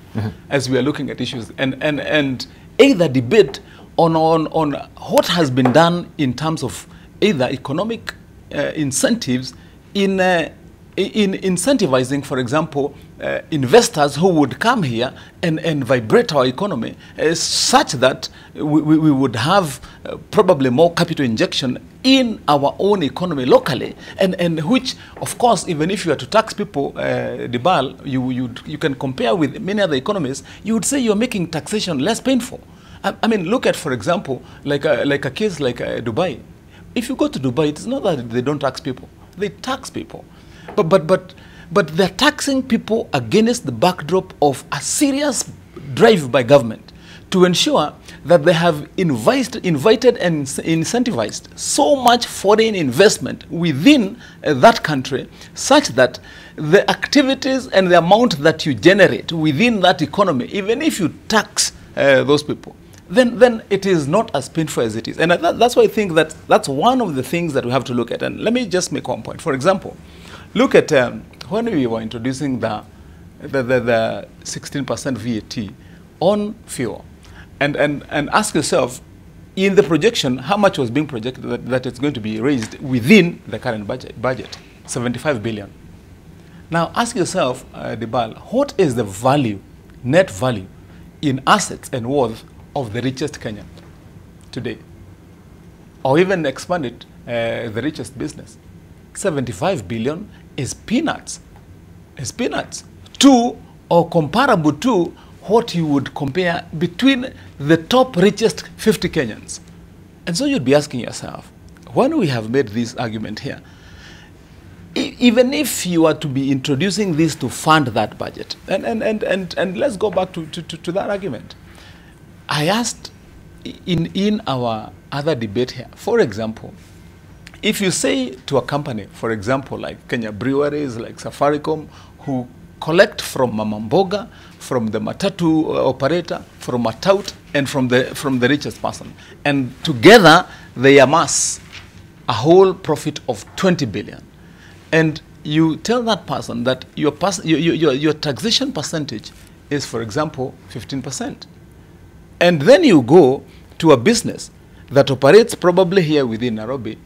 as we are looking at issues and either debate on what has been done in terms of either economic incentives in incentivizing, for example, investors who would come here and vibrate our economy such that we would have probably more capital injection in our own economy locally, and which, of course, even if you are to tax people, Debarl, you can compare with many other economies, you would say you're making taxation less painful. I mean, look at, for example, like a case like Dubai. If you go to Dubai, it's not that they don't tax people. They tax people. But they're taxing people against the backdrop of a serious drive by government to ensure that they have invited and incentivized so much foreign investment within that country, such that the activities and the amount that you generate within that economy, even if you tax those people, then it is not as painful as it is. And that's why I think that that's one of the things that we have to look at. And let me just make one point. For example, look at when we were introducing the 16% VAT on fuel, and ask yourself, in the projection, how much was being projected that it's going to be raised within the current budget? 75 billion. Now ask yourself, Debarl, what is the value, net value, in assets and worth of the richest Kenyan today? Or even expand it, the richest business. 75 billion is peanuts. It's peanuts to, or comparable to, what you would compare between the top richest 50 Kenyans. And so you'd be asking yourself, when we have made this argument here, even if you are to be introducing this to fund that budget, and let's go back to that argument. I asked in our other debate here, for example, if you say to a company, for example, like Kenya Breweries, like Safaricom, who collect from Mama Mboga, from the matatu operator, from a tout, and from the richest person, and together they amass a whole profit of 20 billion, and you tell that person that your taxation percentage is, for example, 15%. And then you go to a business that operates probably here within Nairobi,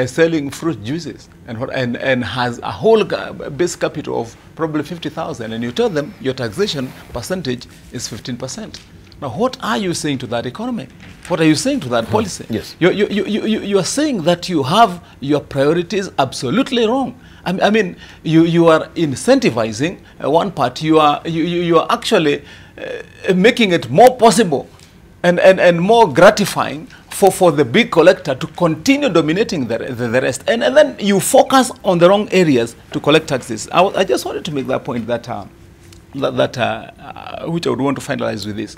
selling fruit juices and has a whole base capital of probably 50,000, and you tell them your taxation percentage is 15%. Now, what are you saying to that economy? What are you saying to that policy? Yes. You are saying that you have your priorities absolutely wrong. I mean, you are incentivizing one part. You are actually making it more possible and more gratifying for the big collector to continue dominating the rest. And then you focus on the wrong areas to collect taxes. I just wanted to make that point which I would want to finalize with this.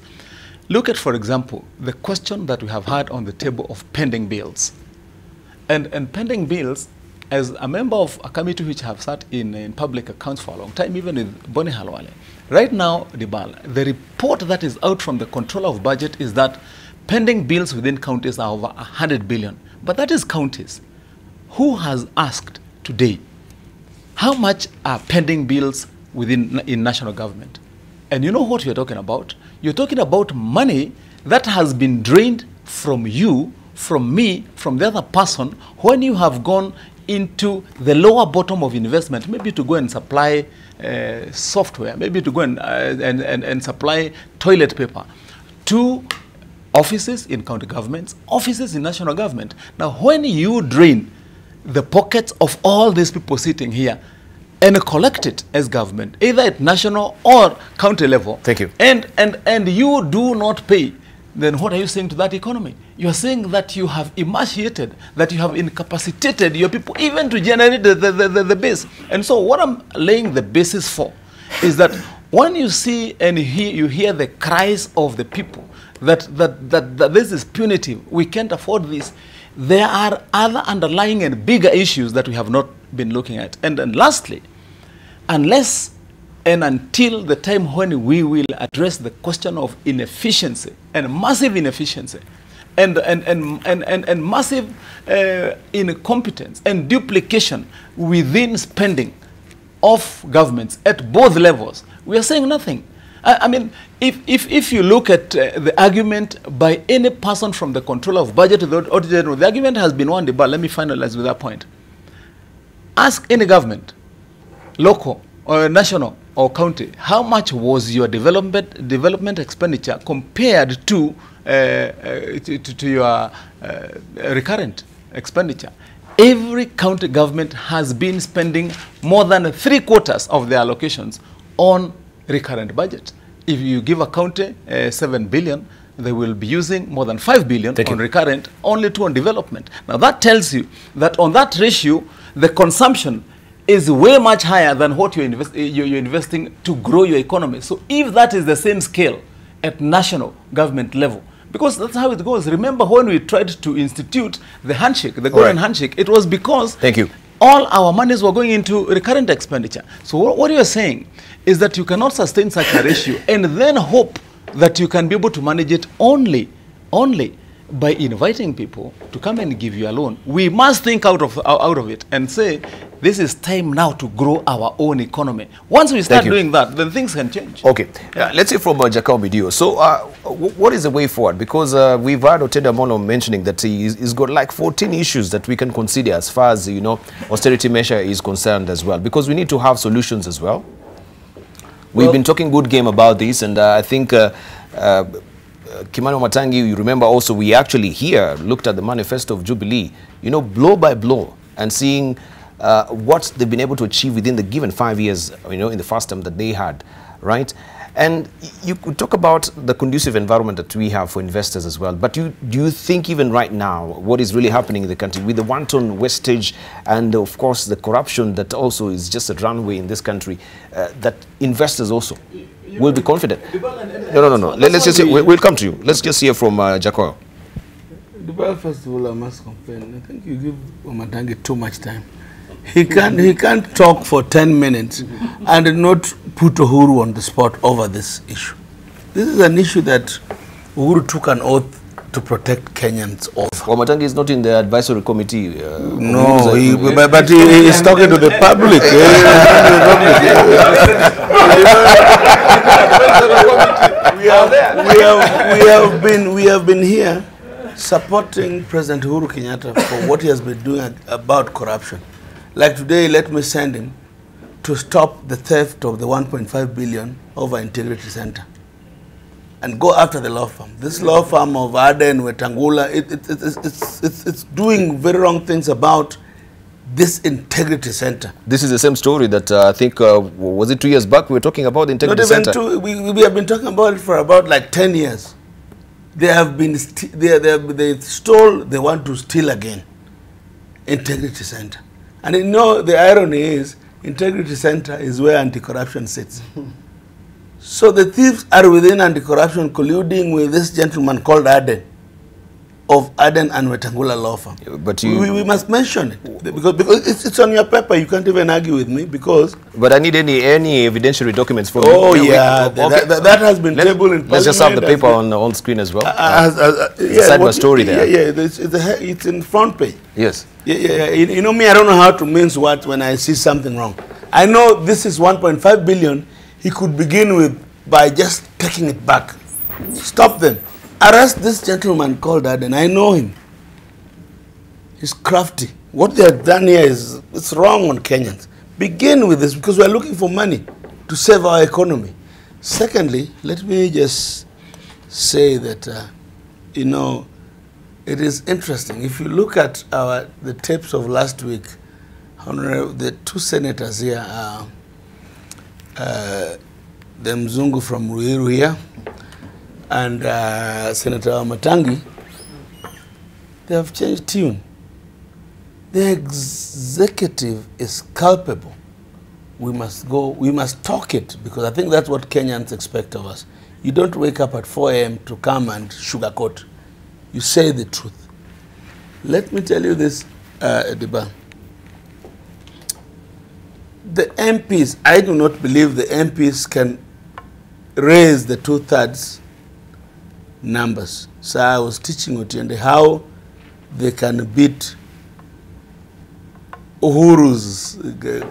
Look at, for example, the question that we have had on the table of pending bills. And pending bills, as a member of a committee which have sat in public accounts for a long time, even with Boni Halwale, right now, Debarl, the report that is out from the controller of budget is that pending bills within counties are over 100 billion. But that is counties. Who has asked today how much are pending bills in national government? And you know what you're talking about? You're talking about money that has been drained from you, from me, from the other person, when you have gone into the lower bottom of investment, maybe to go and supply software, maybe to go and supply toilet paper to offices in county governments, offices in national government. Now, when you drain the pockets of all these people sitting here and collect it as government, either at national or county level, thank you, and you do not pay, then what are you saying to that economy? You are saying that you have emaciated, that you have incapacitated your people even to generate the base. And so what I'm laying the basis for is that when you see and you hear the cries of the people that this is punitive, we can't afford this, there are other underlying and bigger issues that we have not been looking at. And lastly, unless and until the time when we will address the question of inefficiency and massive inefficiency and massive incompetence and duplication within spending of governments at both levels, we are saying nothing. I mean, if you look at the argument by any person from the controller of budget to the auditor general, the argument has been one, but let me finalize with that point. Ask any government, local or national or county, how much was your development expenditure compared to your recurrent expenditure? Every county government has been spending more than 3/4 of their allocations on recurrent budget. If you give a county 7 billion, they will be using more than 5 billion on recurrent, only 2 on development. Now that tells you that on that ratio, the consumption is way much higher than what you're investing to grow your economy. So if that is the same scale at national government level, because that's how it goes. Remember when we tried to institute the handshake, the golden handshake, it was because all our monies were going into recurrent expenditure. So what you're saying is that you cannot sustain such a ratio and then hope that you can be able to manage it only by inviting people to come and give you a loan. We must think out of it and say, this is time now to grow our own economy. Once we start doing that, then things can change. Okay. Let's hear from Jacob Bidio. So what is the way forward? Because we've heard Otenda Molo mentioning that he's got like 14 issues that we can consider as far as, you know, austerity measure is concerned as well. Because we need to have solutions as well. We've been talking good game about this, and I think Kimani Matangi, you remember also, we actually here looked at the manifesto of Jubilee, you know, blow by blow, and seeing what they've been able to achieve within the given 5 years, you know, in the first term that they had, right? And you could talk about the conducive environment that we have for investors as well. But do you think even right now, what is really happening in the country with the wanton wastage and, of course, the corruption that also is just a runway in this country, that investors also will be confident? No. Let's just we'll come to you. Let's just hear from Jacob. Debarl, first of all, I must complain. I think you give Omatangi too much time. He can't talk for 10 minutes and not put Uhuru on the spot over this issue. This is an issue that Uhuru took an oath to protect Kenyans of. Omatangi is not in the advisory committee. No, but he is talking to the public. We have been here supporting President Uhuru Kenyatta for what he has been doing about corruption. Like today, let me send him to stop the theft of the 1.5 billion over Integrity Center and go after the law firm. This law firm of Aden, Wetangula, it's doing very wrong things about this Integrity Center. This is the same story that I think, was it 2 years back, we were talking about the Integrity Center? We have been talking about it for about like 10 years. They have been, they stole, they want to steal again. Integrity Center. And you know, the irony is, Integrity Center is where anti-corruption sits. So the thieves are within anti-corruption colluding with this gentleman called Aden of Aden and Wetangula law firm. But we must mention it because it's on your paper. You can't even argue with me because. But I need any evidentiary documents from. Oh yeah, that has been tabled in. Let's just have the paper on screen as well. Side my story there. Yeah, it's in front page. Yes. Yeah. You know me, I don't know how to mince words when I see something wrong. I know this is 1.5 billion. He could begin with by just taking it back. Stop them. Arrest this gentleman called Aden. I know him. He's crafty. What they have done here it's wrong on Kenyans. Begin with this because we are looking for money to save our economy. Secondly, let me just say that, you know, it is interesting. If you look at the tapes of last week, the two senators here, the Mzungu from Ruiru here, and Senator Matangi, they have changed tune. The executive is culpable. We must talk it, because I think that's what Kenyans expect of us. You don't wake up at 4 a.m. to come and sugarcoat. You say the truth. Let me tell you this, Debarl. The MPs, I do not believe the MPs can raise the 2/3 numbers. So I was teaching Otiende how they can beat Uhuru's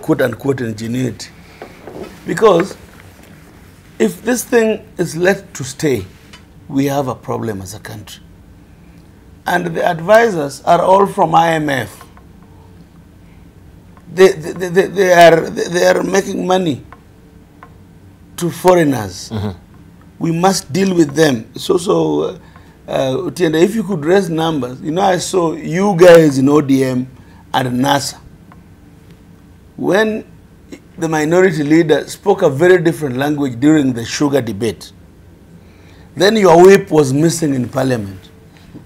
quote-unquote ingenuity. Because if this thing is let to stay, we have a problem as a country. And the advisors are all from IMF. They are making money to foreigners. Mm-hmm. We must deal with them. So Otiende, if you could raise numbers, you know, I saw you guys in ODM and NASA. When the minority leader spoke a very different language during the sugar debate, then your whip was missing in parliament.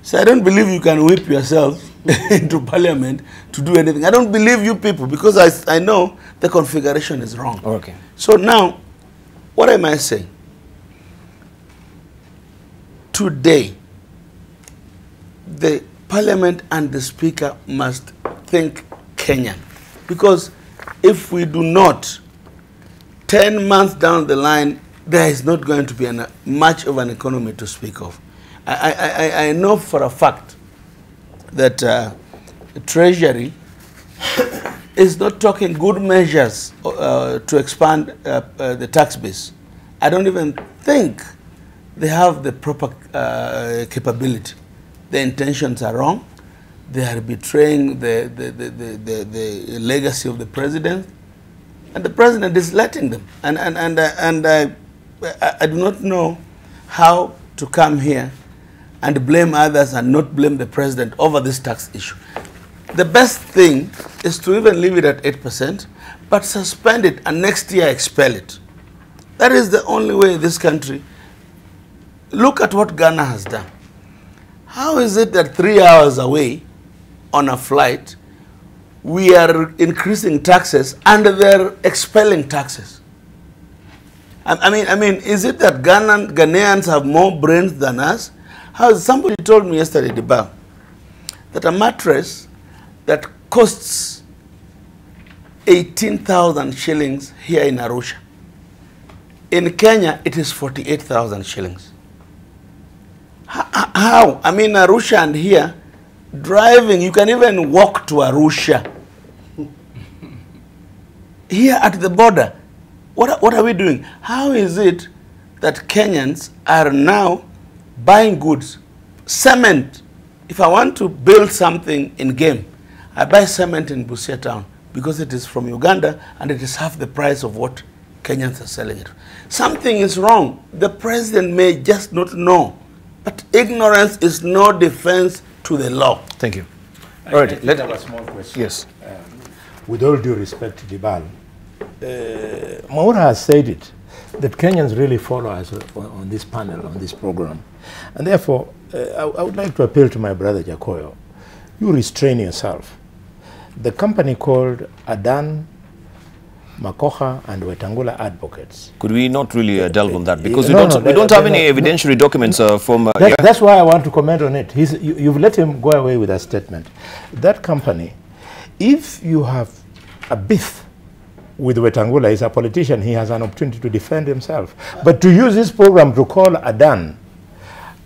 So I don't believe you can whip yourself into parliament to do anything. I don't believe you people, because I know the configuration is wrong. Okay. So now, what am I saying? Today, the parliament and the speaker must think Kenyan. Because if we do not, 10 months down the line, there is not going to be much of an economy to speak of. I know for a fact that the Treasury is not talking good measures to expand the tax base. I don't even think they have the proper capability. The intentions are wrong. They are betraying the legacy of the president, and the president is letting them. And I do not know how to come here and blame others and not blame the president over this tax issue. The best thing is to even leave it at 8%, but suspend it and next year expel it. That is the only way this country. Look at what Ghana has done. How is it that 3 hours away on a flight, we are increasing taxes and they're expelling taxes? I mean, is it that Ghanaians have more brains than us? Somebody told me yesterday, Debarl, that a mattress that costs 18,000 shillings here in Arusha, in Kenya, it is 48,000 shillings. How? I mean, Arusha and here, driving, you can even walk to Arusha. Here at the border, what are we doing? How is it that Kenyans are now buying goods? Cement. If I want to build something in Game, I buy cement in Busia town because it is from Uganda and it is half the price of what Kenyans are selling it. Something is wrong. The president may just not know. But ignorance is no defense to the law. Thank you. All right, let's have a small question. Yes. With all due respect to Debarl, Maura has said it, that Kenyans really follow us on this panel, on this program. And therefore, I would like to appeal to my brother Jakoyo. You restrain yourself. The company called Adan Makoha and Wetangula advocates. Could we not really delve on that? Because we don't have any evidentiary documents from... That's why I want to comment on it. You've let him go away with a statement. That company, if you have a beef with Wetangula, he's a politician, he has an opportunity to defend himself. But to use this program to call Adan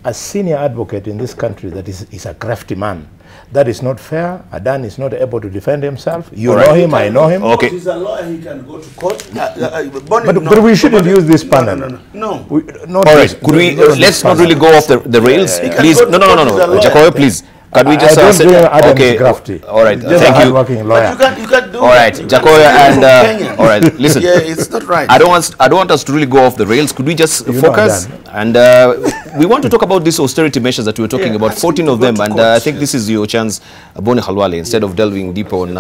a senior advocate in this country that is a crafty man, that is not fair. Adan is not able to defend himself. You know him, I know him. Okay. He's a lawyer, he can go to court. But we shouldn't use this panel. No. All right, could we, let's not really go off the rails. Please, no. Jacoyo, please. Can we just okay, all right, thank you. But you can do all right, Jacoyo and all right, listen. Yeah, it's not right. I don't want us to really go off the rails. Could we just focus? And we want to talk about these austerity measures that we were talking about, 14 of them, and I think this is your chance, Boni Khalwale, instead of delving deeper on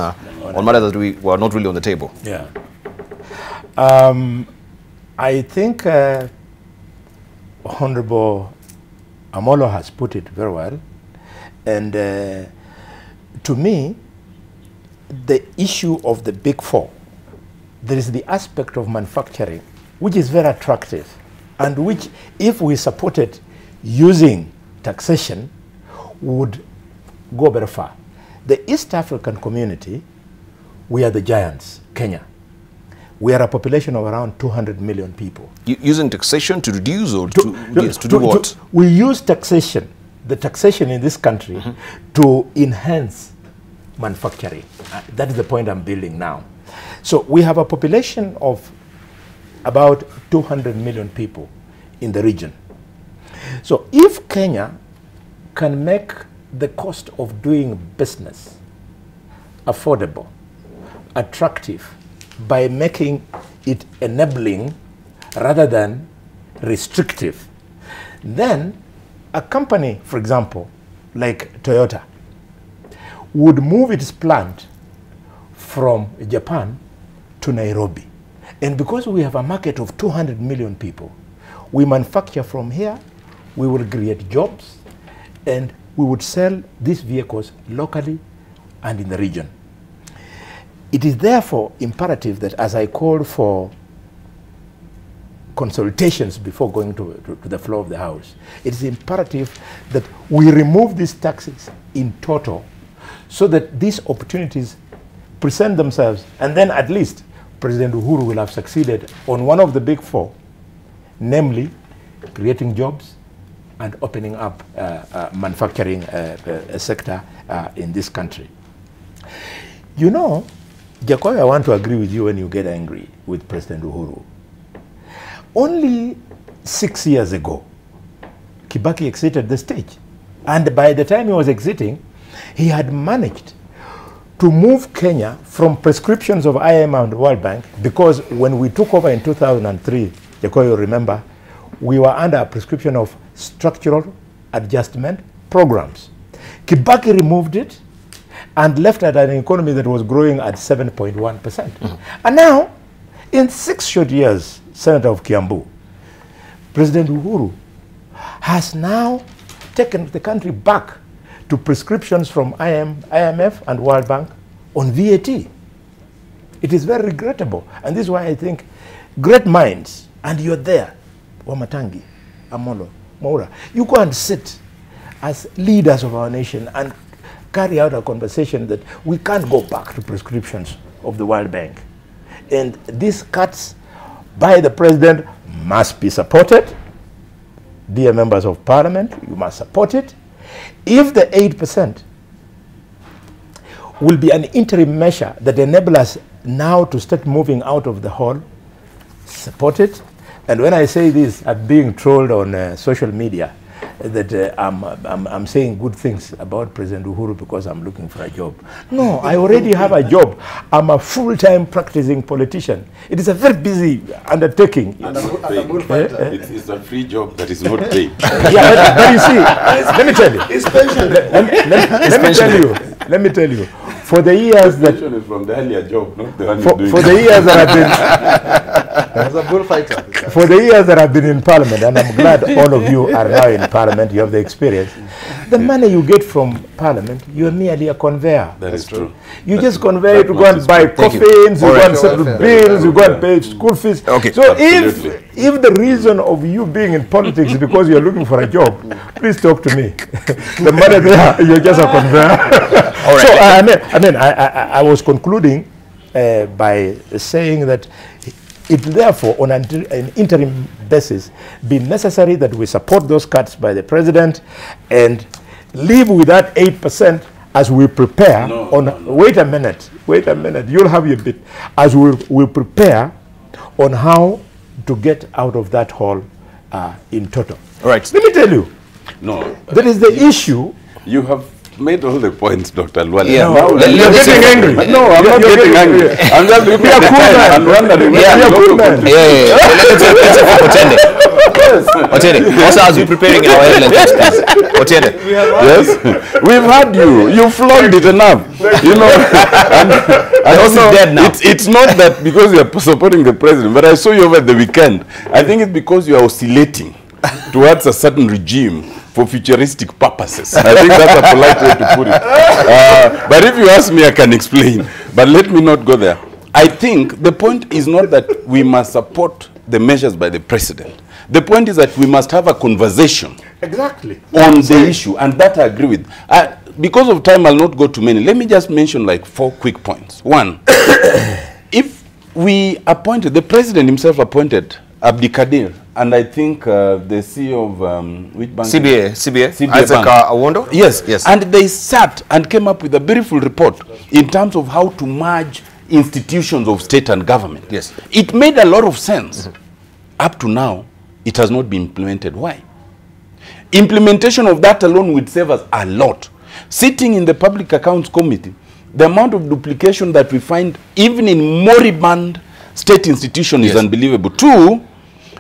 matters that we were not really on the table. Yeah. I think Honorable Amolo has put it very well. And to me, the issue of the big four, there is the aspect of manufacturing, which is very attractive, and which, if we supported using taxation, would go very far. The East African community, we are the giants, Kenya. We are a population of around 200 million people. Using taxation to reduce or to do what? We use taxation, the taxation in this country, to enhance manufacturing. That is the point I'm building now. So we have a population of about 200 million people in the region. So if Kenya can make the cost of doing business affordable, attractive, by making it enabling rather than restrictive, then a company, for example, like Toyota, would move its plant from Japan to Nairobi. And because we have a market of 200 million people, we manufacture from here, we will create jobs, and we would sell these vehicles locally and in the region. It is therefore imperative that, as I called for consultations before going to the floor of the House, it is imperative that we remove these taxes in total so that these opportunities present themselves, and then at least President Uhuru will have succeeded on one of the big four, namely creating jobs and opening up manufacturing sector in this country. You know, Jacob, I want to agree with you when you get angry with President Uhuru. Only 6 years ago, Kibaki exited the stage. And by the time he was exiting, he had managed to move Kenya from prescriptions of IMF and World Bank, because when we took over in 2003, Jacob, you remember, we were under a prescription of structural adjustment programs. Kibaki removed it and left at an economy that was growing at 7.1%. And now, in 6 short years, Senator of Kiambu, President Uhuru has now taken the country back to prescriptions from IMF and World Bank on VAT. It is very regrettable. And this is why I think great minds, and you're there, Wamatangi, Amolo, Moura, you go and sit as leaders of our nation and carry out a conversation that we can't go back to prescriptions of the World Bank. And these cuts by the president must be supported. Dear members of parliament, you must support it. If the 8% will be an interim measure that enables us now to start moving out of the hole, support it. And when I say this, I'm being trolled on social media that I'm saying good things about President Uhuru because I'm looking for a job. No, I already have a job. I'm a full-time practicing politician. It is a very busy undertaking. It's a free job that is not paid. Yeah, but you see, let me tell you. It's pension. Let me tell you. For the years that pension is from the earlier job, not the one for the years that I've been As a bullfighter. For the years that I've been in Parliament, and I'm glad all of you are now in Parliament, you have the experience. The money you get from Parliament, you are merely a conveyor. That is true. You just convey it to go and buy coffins, you go and settle bills, you go and pay school fees. Okay. So if the reason of you being in politics is because you're looking for a job, please talk to me. The money there, you're just a conveyor. All right. So I was concluding by saying that it therefore, on an interim basis, be necessary that we support those cuts by the president and live with that 8% as we prepare wait a minute, you'll have your bit, as we prepare on how to get out of that hole in total. All right. Let me tell you, there is the issue. You have made all the points, Dr. Luale. Yeah. No, you're getting angry. No, I'm not getting angry. I'm just looking at the time and wondering. Otene, also as we're preparing our headline text, please. Otene. Yes, we've had you. You flogged it enough. You know, and also, dead now. It's not that because you are supporting the president, but I saw you over the weekend. I think it's because you are oscillating towards a certain regime for futuristic purposes. I think that's a polite way to put it. But if you ask me, I can explain. But let me not go there. I think the point is not that we must support the measures by the president. The point is that we must have a conversation on the issue, and that I agree with. Because of time, I'll not go too many. Let me just mention like 4 quick points. One, if we appointed, the president himself appointed Abdikadir, and I think the CEO of which bank? CBA Isaac Awondo? Yes. And they sat and came up with a beautiful report in terms of how to merge institutions of state and government. Yes. It made a lot of sense. Up to now, it has not been implemented. Why? Implementation of that alone would save us a lot. Sitting in the Public Accounts Committee, the amount of duplication that we find even in moribund state institutions is unbelievable. Two,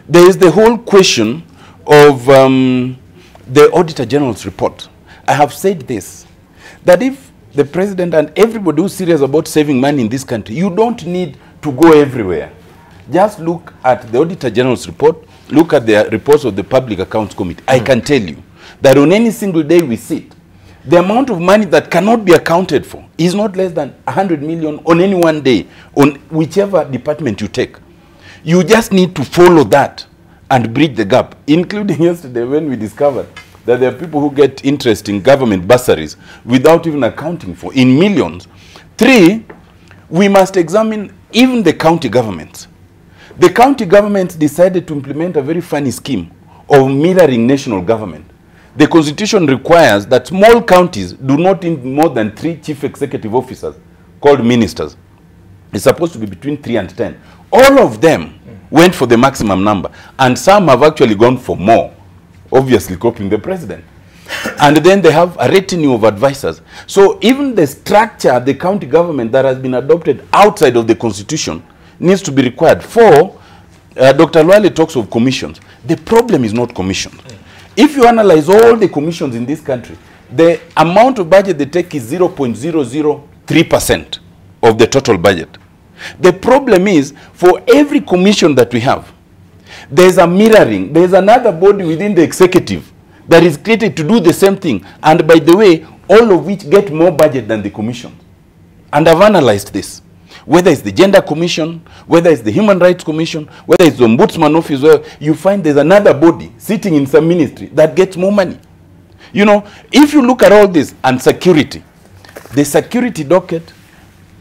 there is the whole question of the Auditor General's report. I have said this, that if the president and everybody who's serious about saving money in this country, you don't need to go everywhere. Just look at the Auditor General's report, look at the reports of the Public Accounts Committee. I can tell you that on any single day we sit, the amount of money that cannot be accounted for is not less than 100 million on any one day, on whichever department you take. You just need to follow that and bridge the gap, including yesterday when we discovered that there are people who get interest in government bursaries without even accounting for, in millions. Three, we must examine even the county governments. The county governments decided to implement a very funny scheme of mirroring national government. The constitution requires that small counties do not need more than 3 chief executive officers called ministers. It's supposed to be between 3 and 10. All of them went for the maximum number, and some have actually gone for more, obviously copying the president. And then they have a retinue of advisors. So even the structure of the county government that has been adopted outside of the constitution needs to be required. Four, Dr. Luale talks of commissions. The problem is not commissions. If you analyze all the commissions in this country, the amount of budget they take is 0.003% of the total budget. The problem is, for every commission that we have, there's a mirroring. There's another body within the executive that is created to do the same thing. And by the way, all of which get more budget than the commission. And I've analyzed this. Whether it's the Gender Commission, whether it's the Human Rights Commission, whether it's the Ombudsman Office, where you find there's another body sitting in some ministry that gets more money. You know, if you look at all this, and security, the security docket,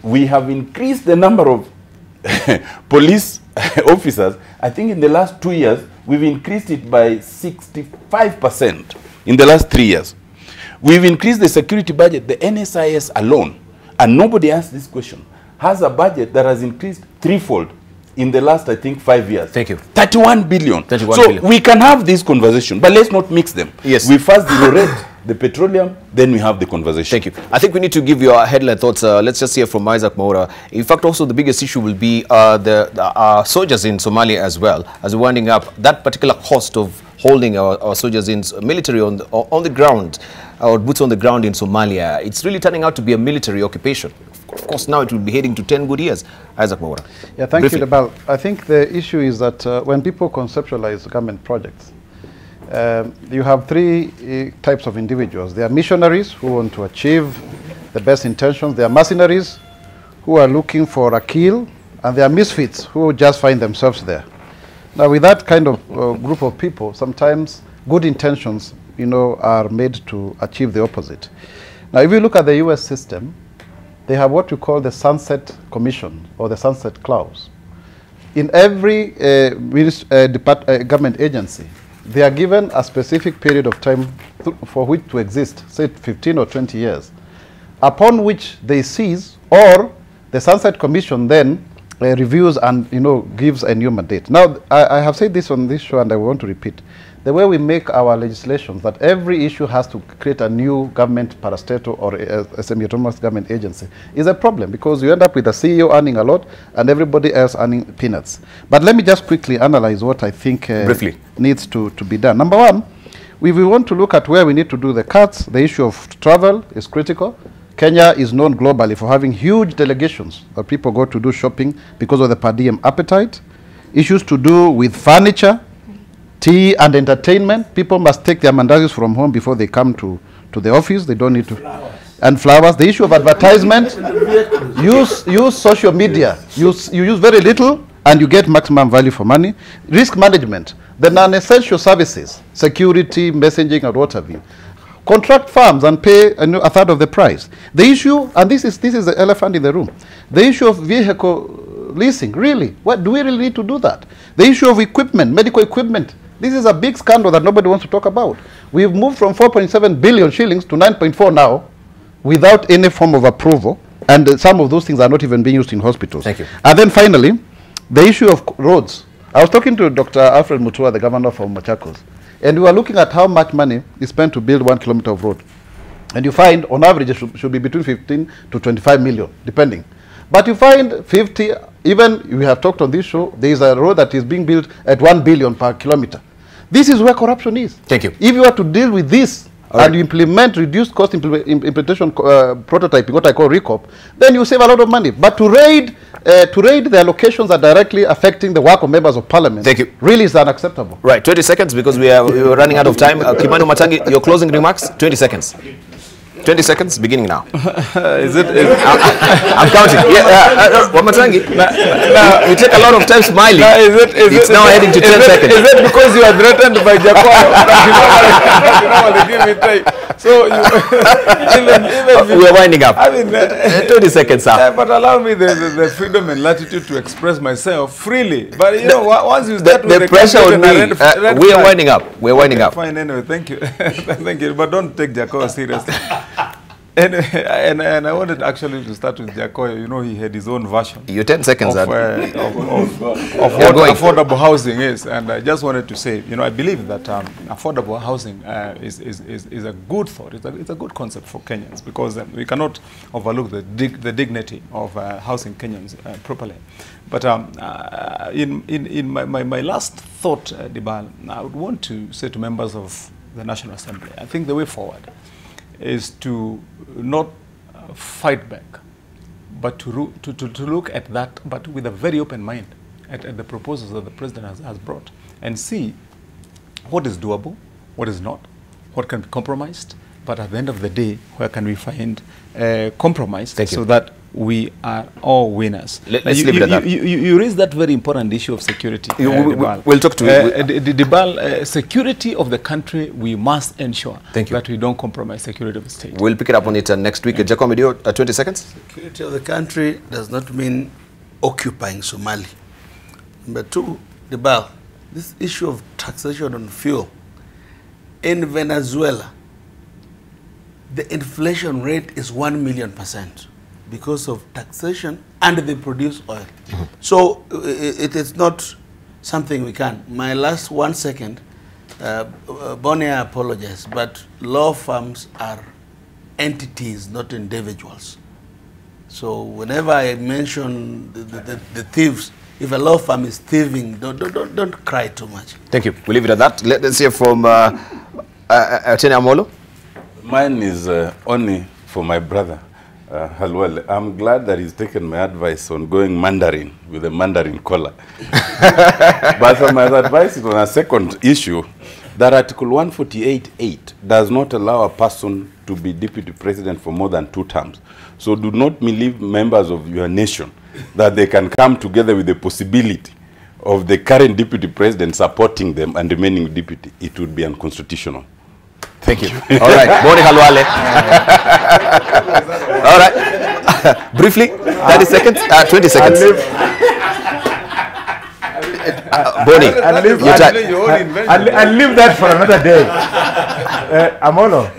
we have increased the number of police officers. I think in the last 2 years, we've increased it by 65% in the last 3 years. We've increased the security budget, the NSIS alone, and nobody asked this question, has a budget that has increased threefold in the last, I think, 5 years. Thank you. 31 billion. 31 so billion. We can have this conversation, but let's not mix them. Yes. We first rate the petroleum, then we have the conversation. Thank you. I think we need to give you our headline thoughts. Let's just hear from Isaac Maura. In fact, also the biggest issue will be the soldiers in Somalia as well, as we're winding up. That particular cost of holding our soldiers in military on the ground, or boots on the ground in Somalia, it's really turning out to be a military occupation. Of course, now it will be heading to 10 good years. Isaac Mwaura. Yeah, thank Briefly. you, Debarl. I think the issue is that when people conceptualize government projects, you have three types of individuals. There are missionaries who want to achieve the best intentions. There are mercenaries who are looking for a kill, and there are misfits who just find themselves there. Now, with that kind of group of people, sometimes good intentions, are made to achieve the opposite. Now, if you look at the U.S. system, they have what you call the Sunset Commission or the Sunset Clause. In every government agency, they are given a specific period of time for which to exist, say 15 or 20 years, upon which they cease, or the Sunset Commission then reviews and gives a new mandate. Now, I have said this on this show, and I want to repeat. The way we make our legislations, that every issue has to create a new government parastatal or a semi-autonomous government agency, is a problem, because you end up with a CEO earning a lot and everybody else earning peanuts. But let me just quickly analyze what I think briefly needs to be done. Number one, if we want to look at where we need to do the cuts, the issue of travel is critical. Kenya is known globally for having huge delegations that people go to do shopping because of the per diem appetite. Issues to do with furniture, tea and entertainment. People must take their mandazis from home before they come to the office. They don't need to. And flowers. The issue of advertisement. use social media. You use very little and you get maximum value for money. Risk management. The non-essential services, security, messaging, and what have you. Contract firms and pay a third of the price. The issue, and this is the elephant in the room, the issue of vehicle leasing. Really, what do we really need to do that? The issue of equipment, medical equipment. This is a big scandal that nobody wants to talk about. We've moved from 4.7 billion shillings to 9.4 now without any form of approval, and some of those things are not even being used in hospitals. Thank you. And then finally, the issue of roads. I was talking to Dr. Alfred Mutua, the governor from Machakos, and we were looking at how much money is spent to build 1 kilometer of road. And you find, on average, it should be between 15 to 25 million, depending. But you find 50, even we have talked on this show, there is a road that is being built at 1 billion per kilometer. This is where corruption is. Thank you. If you are to deal with this and you implement reduced cost implementation prototyping, what I call RECOP, then you save a lot of money. But to raid the allocations that are directly affecting the work of members of parliament, thank you, really is unacceptable. Right, 20 seconds because we are running out of time. Kimani Matangi, your closing remarks, 20 seconds. 20 seconds, beginning now. I'm counting. Matangi, you take a lot of time smiling. It's now heading to 10 seconds. Is it because you are threatened by Jacob? Give me time. So we are winding up. I mean, 20 seconds up. But allow me the freedom and latitude to express myself freely. But once you start with the pressure on me, we are winding up. We're winding up. Fine, anyway, thank you. Thank you. But don't take Jacob seriously. And I wanted actually to start with Jacob. He had his own version. You're 10 seconds of what affordable housing is. And I just wanted to say, I believe that affordable housing is a good thought. It's a good concept for Kenyans, because we cannot overlook the dignity of housing Kenyans properly. But in my last thought, Debarl, I would want to say to members of the National Assembly, I think the way forward is to not fight back, but to look at that, but with a very open mind at the proposals that the President has brought, and see what is doable, what is not, what can be compromised, but at the end of the day, where can we find compromise so that we are all winners. Let's leave it at that. You raised that very important issue of security. We'll talk to Debarl, security of the country, we must ensure that we don't compromise security of the state. We'll pick it up on it next week. Jacob, 20 seconds. Security of the country does not mean occupying Somali. Number two, Debarl, this issue of taxation on fuel. In Venezuela, the inflation rate is 1,000,000% because of taxation, and they produce oil. So it is not something we can. My last 1 second, Bonnie, I apologize, but law firms are entities, not individuals. So whenever I mention the thieves, if a law firm is thieving, don't cry too much. Thank you. We'll leave it at that. Let's hear from Atene Amolo. Mine is only for my brother. Halwale, I'm glad that he's taken my advice on going Mandarin with a Mandarin collar. But my advice is on a second issue, that Article 148.8 does not allow a person to be deputy president for more than 2 terms. So do not believe members of your nation that they can come together with the possibility of the current deputy president supporting them and remaining deputy. It would be unconstitutional. Thank you. All right, Boni Halwale. All right. Briefly, 30 seconds, 20 seconds. Boni, I'll leave that for another day. Amolo,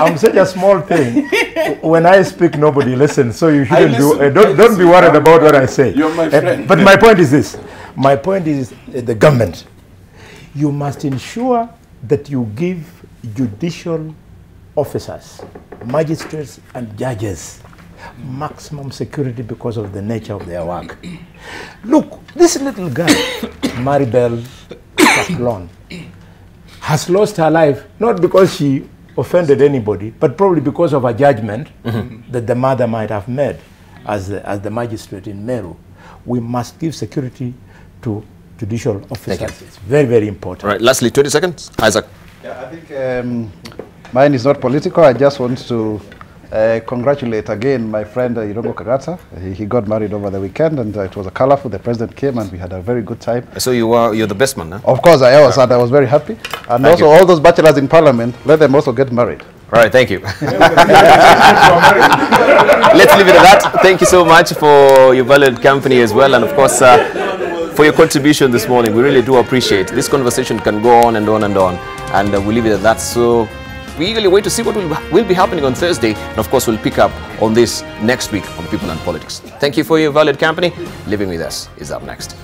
I'm such a small thing. When I speak, nobody listens, so you shouldn't don't be worried about what I say. You're my friend. But my point is this. My point is the government. You must ensure that you give judicial officers, magistrates and judges maximum security because of the nature of their work. Look, this little girl, Maribel Kapolon, has lost her life, not because she offended anybody, but probably because of a judgment that the mother might have made as the magistrate in Meru. We must give security to judicial officers. It's very, very important. All right, lastly, 20 seconds. Isaac. Yeah, I think mine is not political. I just want to congratulate again my friend Irongo Kagata. He got married over the weekend, and it was a colorful. The president came and we had a very good time. So you're the best man, huh? Of course I was, and I was very happy. And also all those bachelors in parliament, let them also get married. All right, thank you. Let's leave it at that. Thank you so much for your valued company as well, and of course for your contribution this morning. We really do appreciate. This conversation can go on and on and on, and we'll leave it at that. So we eagerly wait to see what will be happening on Thursday, and of course we'll pick up on this next week on People and Politics. Thank you for your valued company. Living with Us is up next.